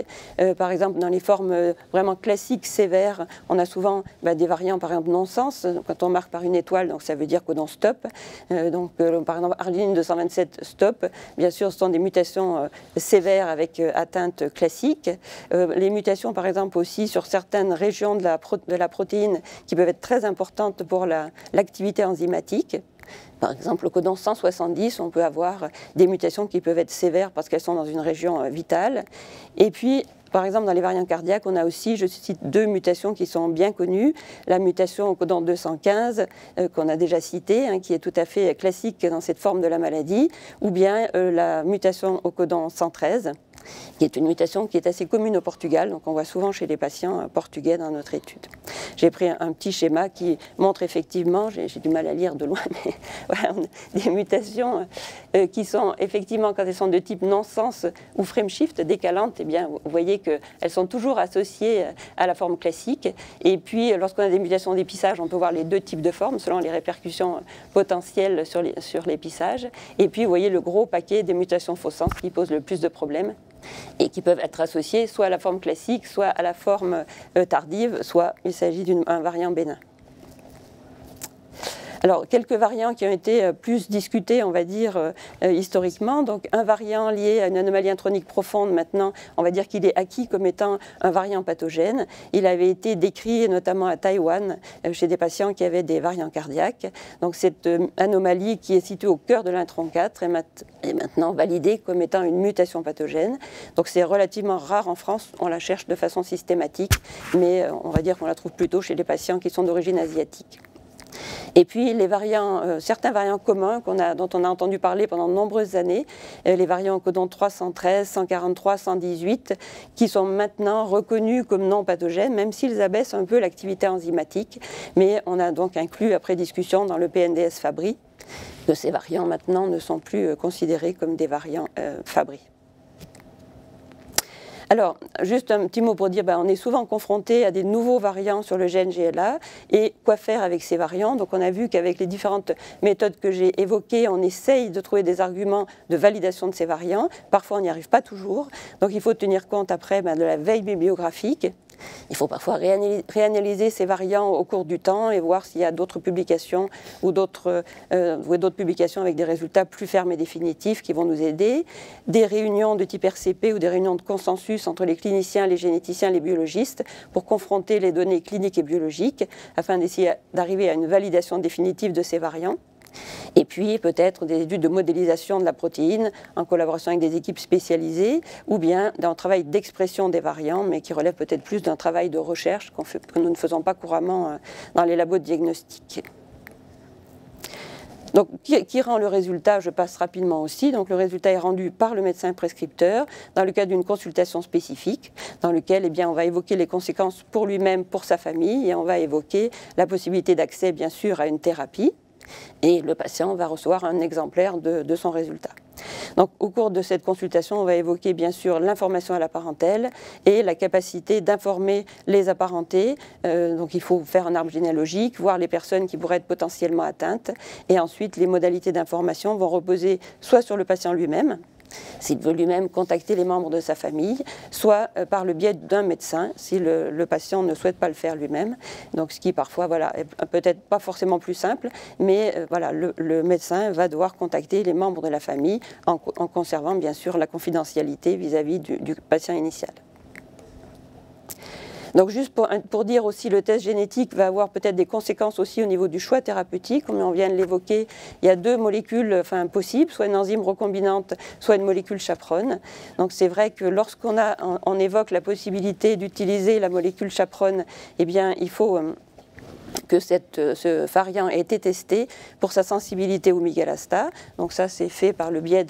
Par exemple, dans les formes vraiment classiques, sévères, on a souvent des variants, par exemple, non-sens. Quand on marque par une étoile, donc ça veut dire codon stop. Par exemple, arginine 227 stop. Bien sûr, ce sont des mutations sévères avec atteinte classique. Les mutations, par exemple, aussi sur certaines régions de la protéine qui peuvent être très importantes pour l'activité enzymatique. Par exemple, au codon 170, on peut avoir des mutations qui peuvent être sévères parce qu'elles sont dans une région vitale. Et puis, par exemple, dans les variants cardiaques, on a aussi, je cite, 2 mutations qui sont bien connues. La mutation au codon 215, qu'on a déjà citée, qui est tout à fait classique dans cette forme de la maladie, ou bien la mutation au codon 113, qui est une mutation qui est assez commune au Portugal, donc on voit souvent chez les patients portugais dans notre étude. J'ai pris un petit schéma qui montre effectivement, j'ai du mal à lire de loin, mais voilà, des mutations qui sont effectivement, quand elles sont de type non-sens ou frameshift, décalantes, eh bien, vous voyez qu'elles sont toujours associées à la forme classique. Et puis, lorsqu'on a des mutations d'épissage, on peut voir les 2 types de formes selon les répercussions potentielles sur l'épissage. Et puis, vous voyez le gros paquet des mutations faux sens qui posent le plus de problèmes et qui peuvent être associées soit à la forme classique, soit à la forme tardive, soit il s'agit d'un variant bénin. Alors, quelques variants qui ont été plus discutés, on va dire, historiquement. Donc, un variant lié à une anomalie intronique profonde, maintenant, on va dire qu'il est acquis comme étant un variant pathogène. Il avait été décrit notamment à Taïwan, chez des patients qui avaient des variants cardiaques. Donc, cette anomalie qui est située au cœur de l'intron 4 est maintenant validée comme étant une mutation pathogène. Donc, c'est relativement rare en France. On la cherche de façon systématique, mais on va dire qu'on la trouve plutôt chez les patients qui sont d'origine asiatique. Et puis les variants, certains variants communs dont on a entendu parler pendant de nombreuses années, les variants codon 313, 143, 118, qui sont maintenant reconnus comme non pathogènes, même s'ils abaissent un peu l'activité enzymatique. Mais on a donc inclus, après discussion dans le PNDS Fabry, que ces variants maintenant ne sont plus considérés comme des variants Fabry. Alors, juste un petit mot pour dire, on est souvent confronté à des nouveaux variants sur le gène GLA et quoi faire avec ces variants. Donc on a vu qu'avec les différentes méthodes que j'ai évoquées, on essaye de trouver des arguments de validation de ces variants. Parfois on n'y arrive pas toujours. Donc il faut tenir compte après de la veille bibliographique. Il faut parfois réanalyser ces variants au cours du temps et voir s'il y a d'autres publications ou d'autres publications avec des résultats plus fermes et définitifs qui vont nous aider. Des réunions de type RCP ou des réunions de consensus entre les cliniciens, les généticiens, les biologistes pour confronter les données cliniques et biologiques afin d'essayer d'arriver à une validation définitive de ces variants. Et puis peut-être des études de modélisation de la protéine en collaboration avec des équipes spécialisées ou bien d'un travail d'expression des variants mais qui relève peut-être plus d'un travail de recherche que nous ne faisons pas couramment dans les labos de diagnostic. Donc, qui rend le résultat? Je passe rapidement aussi. Donc, le résultat est rendu par le médecin prescripteur dans le cadre d'une consultation spécifique dans lequel on va évoquer les conséquences pour lui-même, pour sa famille et on va évoquer la possibilité d'accès bien sûr à une thérapie. Et le patient va recevoir un exemplaire de son résultat. Donc, au cours de cette consultation, on va évoquer bien sûr l'information à la parentèle et la capacité d'informer les apparentés. Donc, il faut faire un arbre généalogique, voir les personnes qui pourraient être potentiellement atteintes. Et ensuite, les modalités d'information vont reposer soit sur le patient lui-même, s'il veut lui-même contacter les membres de sa famille, soit par le biais d'un médecin, si le patient ne souhaite pas le faire lui-même. Donc, ce qui parfois est peut-être pas forcément plus simple, mais le médecin va devoir contacter les membres de la famille en conservant bien sûr la confidentialité vis-à-vis du patient initial. Donc juste pour dire aussi, le test génétique va avoir peut-être des conséquences aussi au niveau du choix thérapeutique, comme on vient de l'évoquer. Il y a deux molécules possibles, soit une enzyme recombinante, soit une molécule chaperone. Donc c'est vrai que lorsqu'on évoque la possibilité d'utiliser la molécule chaperone, il faut que ce variant ait été testé pour sa sensibilité au migalastat. Donc ça, c'est fait par le biais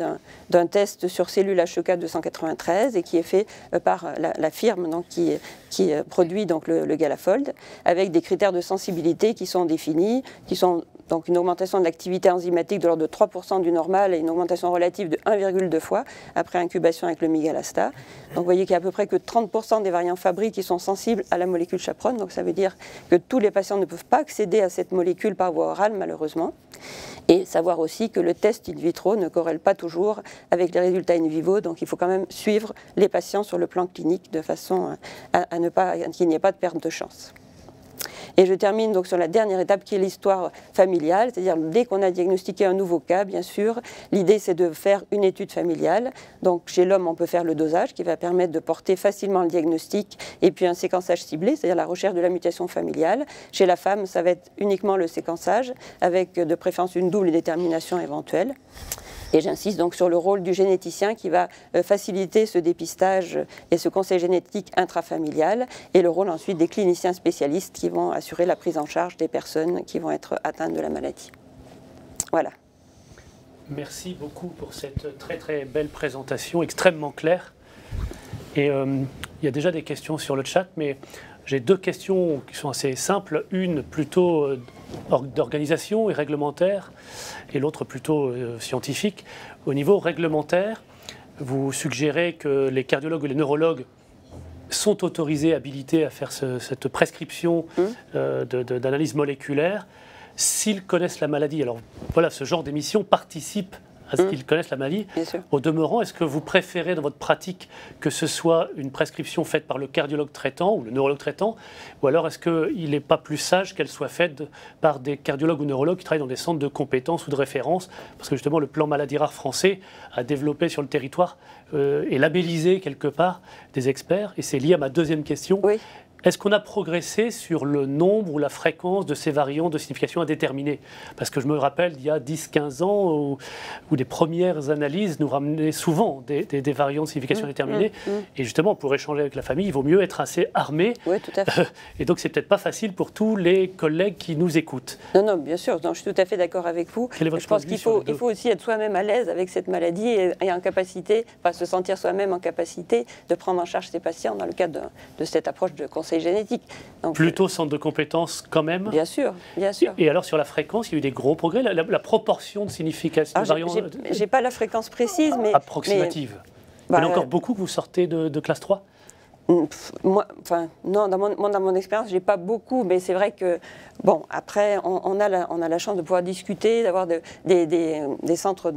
d'un test sur cellules HEK 293 et qui est fait par la firme donc, qui produit donc, le Galafold, avec des critères de sensibilité qui sont définis, qui sont donc une augmentation de l'activité enzymatique de l'ordre de 3% du normal et une augmentation relative de 1,2 fois après incubation avec le migalastat. Donc vous voyez qu'il y a à peu près que 30% des variants Fabry qui sont sensibles à la molécule chaperone. Donc ça veut dire que tous les patients ne peuvent pas accéder à cette molécule par voie orale malheureusement. Et savoir aussi que le test in vitro ne corrèle pas toujours avec les résultats in vivo. Donc il faut quand même suivre les patients sur le plan clinique de façon à ne pas qu'il n'y ait pas de perte de chance. Et je termine donc sur la dernière étape qui est l'histoire familiale, c'est-à-dire dès qu'on a diagnostiqué un nouveau cas, bien sûr, l'idée c'est de faire une étude familiale. Donc chez l'homme, on peut faire le dosage qui va permettre de porter facilement le diagnostic et puis un séquençage ciblé, c'est-à-dire la recherche de la mutation familiale. Chez la femme, ça va être uniquement le séquençage avec de préférence une double détermination éventuelle. Et j'insiste donc sur le rôle du généticien qui va faciliter ce dépistage et ce conseil génétique intrafamilial et le rôle ensuite des cliniciens spécialistes qui vont assurer la prise en charge des personnes qui vont être atteintes de la maladie. Voilà.
Merci beaucoup pour cette très très belle présentation, extrêmement claire. Et il y a déjà des questions sur le chat, mais j'ai deux questions qui sont assez simples. Une plutôt d'organisation et réglementaire, et l'autre plutôt scientifique. Au niveau réglementaire, vous suggérez que les cardiologues ou les neurologues sont autorisés, habilités à faire cette prescription d'analyse moléculaire s'ils connaissent la maladie. Alors voilà, ce genre d'émission participe à ce qu'ils connaissent la maladie. Au demeurant, est-ce que vous préférez dans votre pratique que ce soit une prescription faite par le cardiologue traitant ou le neurologue traitant, ou alors est-ce qu'il n'est pas plus sage qu'elle soit faite par des cardiologues ou neurologues qui travaillent dans des centres de compétences ou de référence? Parce que justement, le plan maladie rare français a développé sur le territoire et labellisé quelque part des experts. Et c'est lié à ma deuxième question.
Oui.
est-ce qu'on a progressé sur le nombre ou la fréquence de ces variants de signification indéterminée? Parce que je me rappelle, il y a 10-15 ans, où les premières analyses nous ramenaient souvent des variants de signification indéterminée. Et justement, pour échanger avec la famille, il vaut mieux être assez armé.
Oui, tout à fait.
Et donc, c'est peut-être pas facile pour tous les collègues qui nous écoutent.
Non, non, bien sûr. Non, je suis tout à fait d'accord avec vous. Je pense qu'il faut aussi être soi-même à l'aise avec cette maladie et en capacité, enfin, se sentir soi-même en capacité de prendre en charge ses patients dans le cadre de cette approche de conseil génétique. Donc,
plutôt centre de compétences quand même.
Bien sûr, bien sûr.
Et alors sur la fréquence, il y a eu des gros progrès, la proportion de signification.
J'ai pas la fréquence précise, mais
approximative. Il y en a encore beaucoup que vous sortez de classe 3?
Moi, enfin, non, dans mon expérience, j'ai pas beaucoup, mais c'est vrai que, bon, après, on a la chance de pouvoir discuter, d'avoir des centres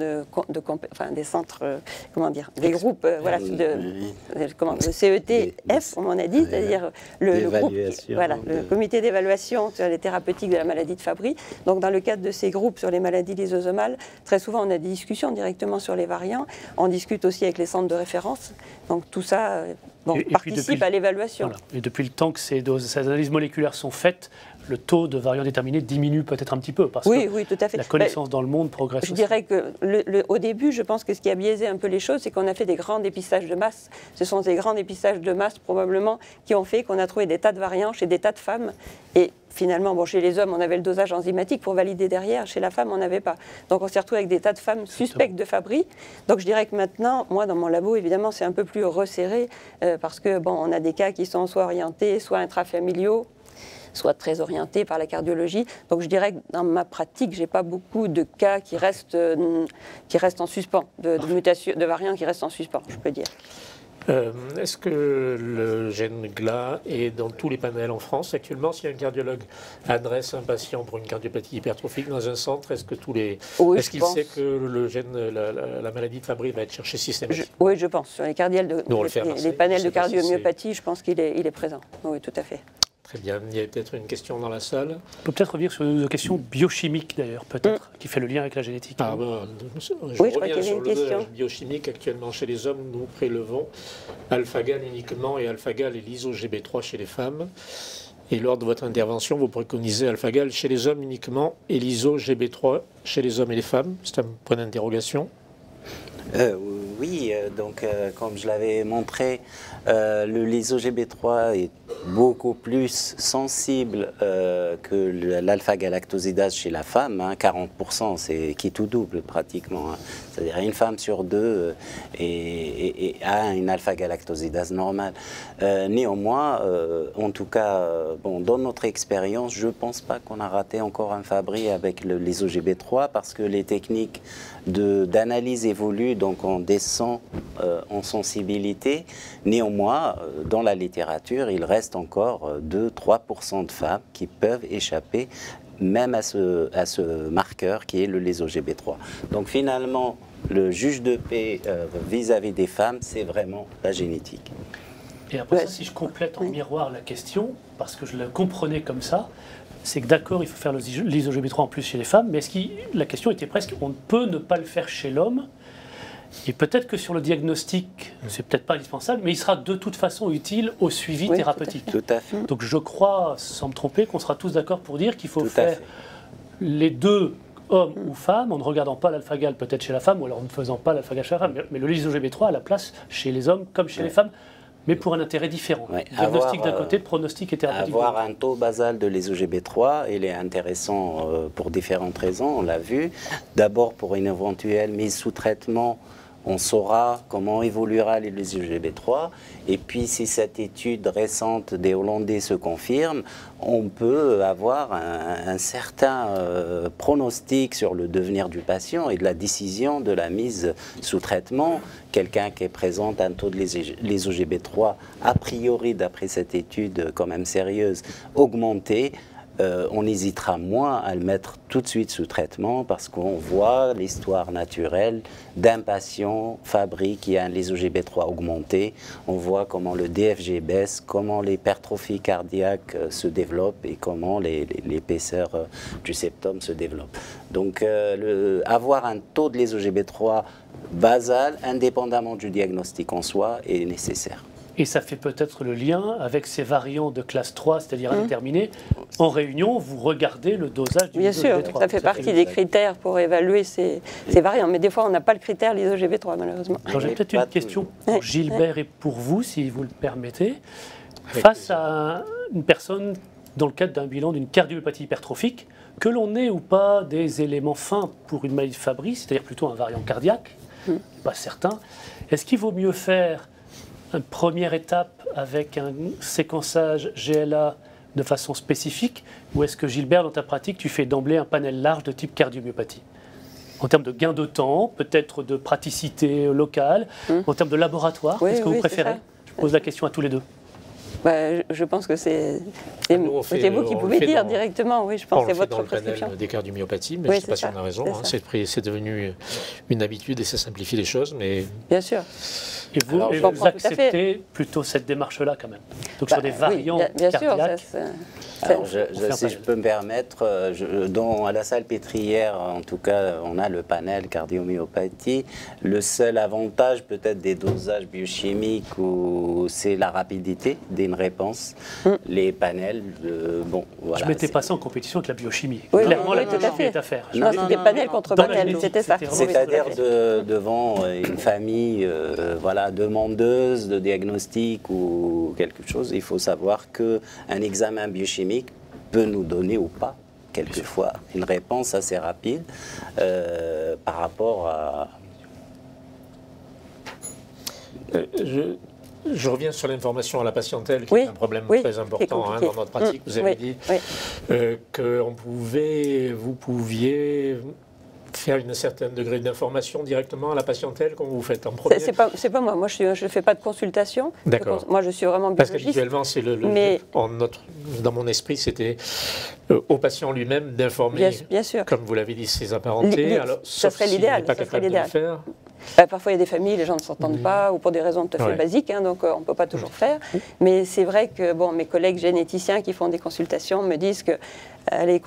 enfin, des centres, comment dire, des groupes, voilà, le CET-F, comme on a dit, c'est-à-dire le groupe, voilà, le comité d'évaluation sur les thérapeutiques de la maladie de Fabry. Donc, dans le cadre de ces groupes sur les maladies lysosomales, très souvent, on a des discussions directement sur les variants. On discute aussi avec les centres de référence. Donc, tout ça, bon, participe à l'évaluation.
Voilà. Et depuis le temps que ces analyses moléculaires sont faites, le taux de variants déterminés diminue peut-être un petit peu, parce que
tout à fait.
La connaissance dans le monde progresse.
Je dirais que au début, je pense que ce qui a biaisé un peu les choses, c'est qu'on a fait des grands dépistages de masse. Ce sont ces grands dépistages de masse, probablement, qui ont fait qu'on a trouvé des tas de variants chez des tas de femmes. Et finalement, bon, chez les hommes, on avait le dosage enzymatique pour valider derrière. Chez la femme, on n'avait pas. Donc, on s'est retrouvé avec des tas de femmes suspectes de Fabry. Donc, je dirais que maintenant, moi, dans mon labo, évidemment, c'est un peu plus resserré parce que, bon, on a des cas qui sont soit orientés, soit intrafamiliaux, soit très orientés par la cardiologie. Donc, je dirais que dans ma pratique, j'ai pas beaucoup de cas qui restent en suspens, de variants qui restent en suspens, je peux dire.
Est-ce que le gène GLA est dans tous les panels en France actuellement? Si un cardiologue adresse un patient pour une cardiopathie hypertrophique dans un centre, est-ce que est-ce qu'il sait que le gène, la maladie de Fabry va être cherché systématiquement?
Oui, je pense. Sur les les panels de cardiomyopathie, je pense qu'il est présent. Oui, tout à fait.
Très bien. Il y a peut-être une question dans la salle.
On peut peut-être revenir sur une question biochimique d'ailleurs, peut-être, qui fait le lien avec la génétique.
Je reviens sur le dosage biochimique. Actuellement, chez les hommes, nous prélevons alpha-gal uniquement et alpha-gal et l'iso-GB3 chez les femmes. Et lors de votre intervention, vous préconisez alpha-gal chez les hommes uniquement et l'iso-GB3 chez les hommes et les femmes. C'est un point d'interrogation.
Oui, donc comme je l'avais montré, le l'iso-GB3 est beaucoup plus sensible que l'alpha-galactosidase chez la femme, hein, 40%, c'est qui tout double pratiquement. Hein. C'est-à-dire une femme sur deux a une alpha-galactosidase normale. Néanmoins, en tout cas, bon, dans notre expérience, je ne pense pas qu'on a raté encore un Fabry avec le l'iso-GB3 parce que les techniques d'analyse évoluent, donc on descend en sensibilité. Néanmoins, dans la littérature, il reste encore 2-3% de femmes qui peuvent échapper même à ce marqueur qui est le l'iso-GB3. Donc finalement, le juge de paix vis-à-vis des femmes, c'est vraiment la génétique.
Et après ça, si je complète en miroir la question, parce que je la comprenais comme ça, c'est que d'accord, il faut faire l'iso-GB3 en plus chez les femmes, mais la question était presque, on peut ne pas le faire chez l'homme. Et peut-être que sur le diagnostic, c'est peut-être pas indispensable, mais il sera de toute façon utile au suivi thérapeutique.
Tout à fait.
Donc je crois, sans me tromper, qu'on sera tous d'accord pour dire qu'il faut faire les deux, hommes ou femmes, en ne regardant pas l'alpha-gal peut-être chez la femme, ou alors en ne faisant pas l'alpha-gal chez la femme, mais le l'iso-GB3 a la place chez les hommes comme chez les femmes, mais pour un intérêt différent. Diagnostic d'un côté, pronostic et thérapeutique.
Avoir un taux basal de l'iso-GB3, il est intéressant pour différentes raisons, on l'a vu. D'abord pour une éventuelle mise sous traitement, on saura comment évoluera l'iso-GB3. Et puis si cette étude récente des Hollandais se confirme, on peut avoir un certain pronostic sur le devenir du patient et de la décision de la mise sous traitement. Quelqu'un qui présente un taux de l'iso-GB3, a priori d'après cette étude quand même sérieuse, augmenté, on hésitera moins à le mettre tout de suite sous traitement parce qu'on voit l'histoire naturelle d'un patient Fabry qui a un l'iso-GB3 augmenté. On voit comment le DFG baisse, comment l'hypertrophie cardiaque se développe et comment l'épaisseur du septum se développe. Donc avoir un taux de l'iso-GB3 basal, indépendamment du diagnostic en soi, est nécessaire.
Et ça fait peut-être le lien avec ces variants de classe 3, c'est-à-dire indéterminés. En réunion, vous regardez le dosage du
Bien sûr,
l'ISOGB3.
ça fait partie des critères pour évaluer ces variants. Mais des fois, on n'a pas le critère l'ISOGB3, malheureusement.
J'ai peut-être une question pour Gilbert et pour vous, si vous le permettez. Face à une personne, dans le cadre d'un bilan d'une cardiomyopathie hypertrophique, que l'on ait ou pas des éléments fins pour une maladie de Fabry, c'est-à-dire plutôt un variant cardiaque, pas certain, est-ce qu'il vaut mieux faire une première étape avec un séquençage GLA de façon spécifique, ou est-ce que Gilbert, dans ta pratique, tu fais d'emblée un panel large de type cardiomyopathie? En termes de gain de temps, peut-être de praticité locale, en termes de laboratoire, qu'est-ce que vous préférez? Je pose la question à tous les deux.
Je pense que c'est vous qui pouvez dire directement. Oui, je pense que c'est votre prescription.
On le fait dans le panel des cardiomyopathies, mais je ne sais pas si on a raison. C'est devenu une habitude et ça simplifie les choses. Mais...
Bien sûr.
Et vous acceptez plutôt cette démarche-là quand même. Donc sur des variants cardiaques.
Alors, si je peux me permettre, à la salle pétrière, en tout cas, on a le panel cardiomyopathie. Le seul avantage peut-être des dosages biochimiques, c'est la rapidité d'une réponse. Les panels, bon, voilà.
Je ne mettais pas ça en compétition avec la biochimie.
Oui,
clairement, la biochimie est à faire.
Non, c'était panel contre panel, c'était ça.
C'est-à-dire devant une famille demandeuse de diagnostic ou quelque chose, il faut savoir qu'un examen biochimique peut nous donner ou pas, quelquefois, une réponse assez rapide par rapport à...
Je reviens sur l'information à la patientèle, qui est un problème très important dans notre pratique. Vous avez dit que vous pouviez faire un certain degré d'information directement à la patientèle quand vous faites en premier.
C'est pas moi. Moi, je ne fais pas de consultation.
D'accord.
Moi, je suis vraiment biologiste.
Parce qu'habituellement, c'est dans mon esprit, c'était au patient lui-même d'informer, comme vous l'avez dit, ses apparentés.
Ça serait l'idéal. Parfois, il y a des familles, les gens ne s'entendent pas, ou pour des raisons tout à fait basiques, donc on ne peut pas toujours faire. Mais c'est vrai que mes collègues généticiens qui font des consultations me disent que aller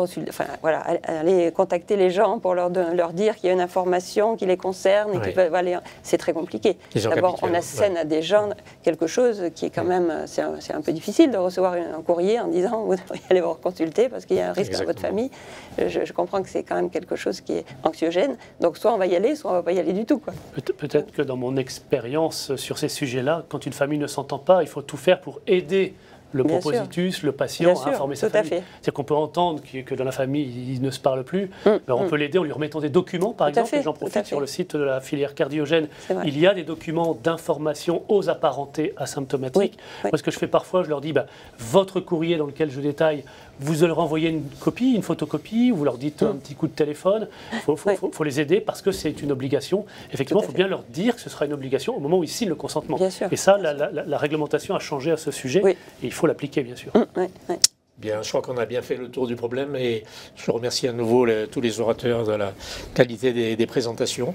contacter les gens pour leur dire qu'il y a une information qui les concerne, et c'est très compliqué. D'abord, on assène à des gens quelque chose qui est quand même, c'est un peu difficile de recevoir un courrier en disant vous devriez aller vous consulter parce qu'il y a un risque dans votre famille. Je comprends que c'est quand même quelque chose qui est anxiogène. Donc soit on va y aller, soit on ne va pas y aller du tout.
Peut-être que dans mon expérience sur ces sujets-là, quand une famille ne s'entend pas, il faut tout faire pour aider le propositus, le patient à informer sa famille. C'est-à-dire qu'on peut entendre que dans la famille, ils ne se parlent plus. Alors on peut l'aider en lui remettant des documents, par exemple. J'en profite sur le site de la filière cardiogène. Il y a des documents d'information aux apparentés asymptomatiques. Moi, ce que je fais parfois, je leur dis, votre courrier dans lequel je détaille, vous leur envoyez une copie, une photocopie, vous leur dites un petit coup de téléphone. Il faut les aider parce que c'est une obligation. Effectivement, il faut bien leur dire que ce sera une obligation au moment où ils signent le consentement. Et ça, la réglementation a changé à ce sujet et il faut l'appliquer, bien sûr.
Bien, je crois qu'on a bien fait le tour du problème et je remercie à nouveau tous les orateurs de la qualité des présentations.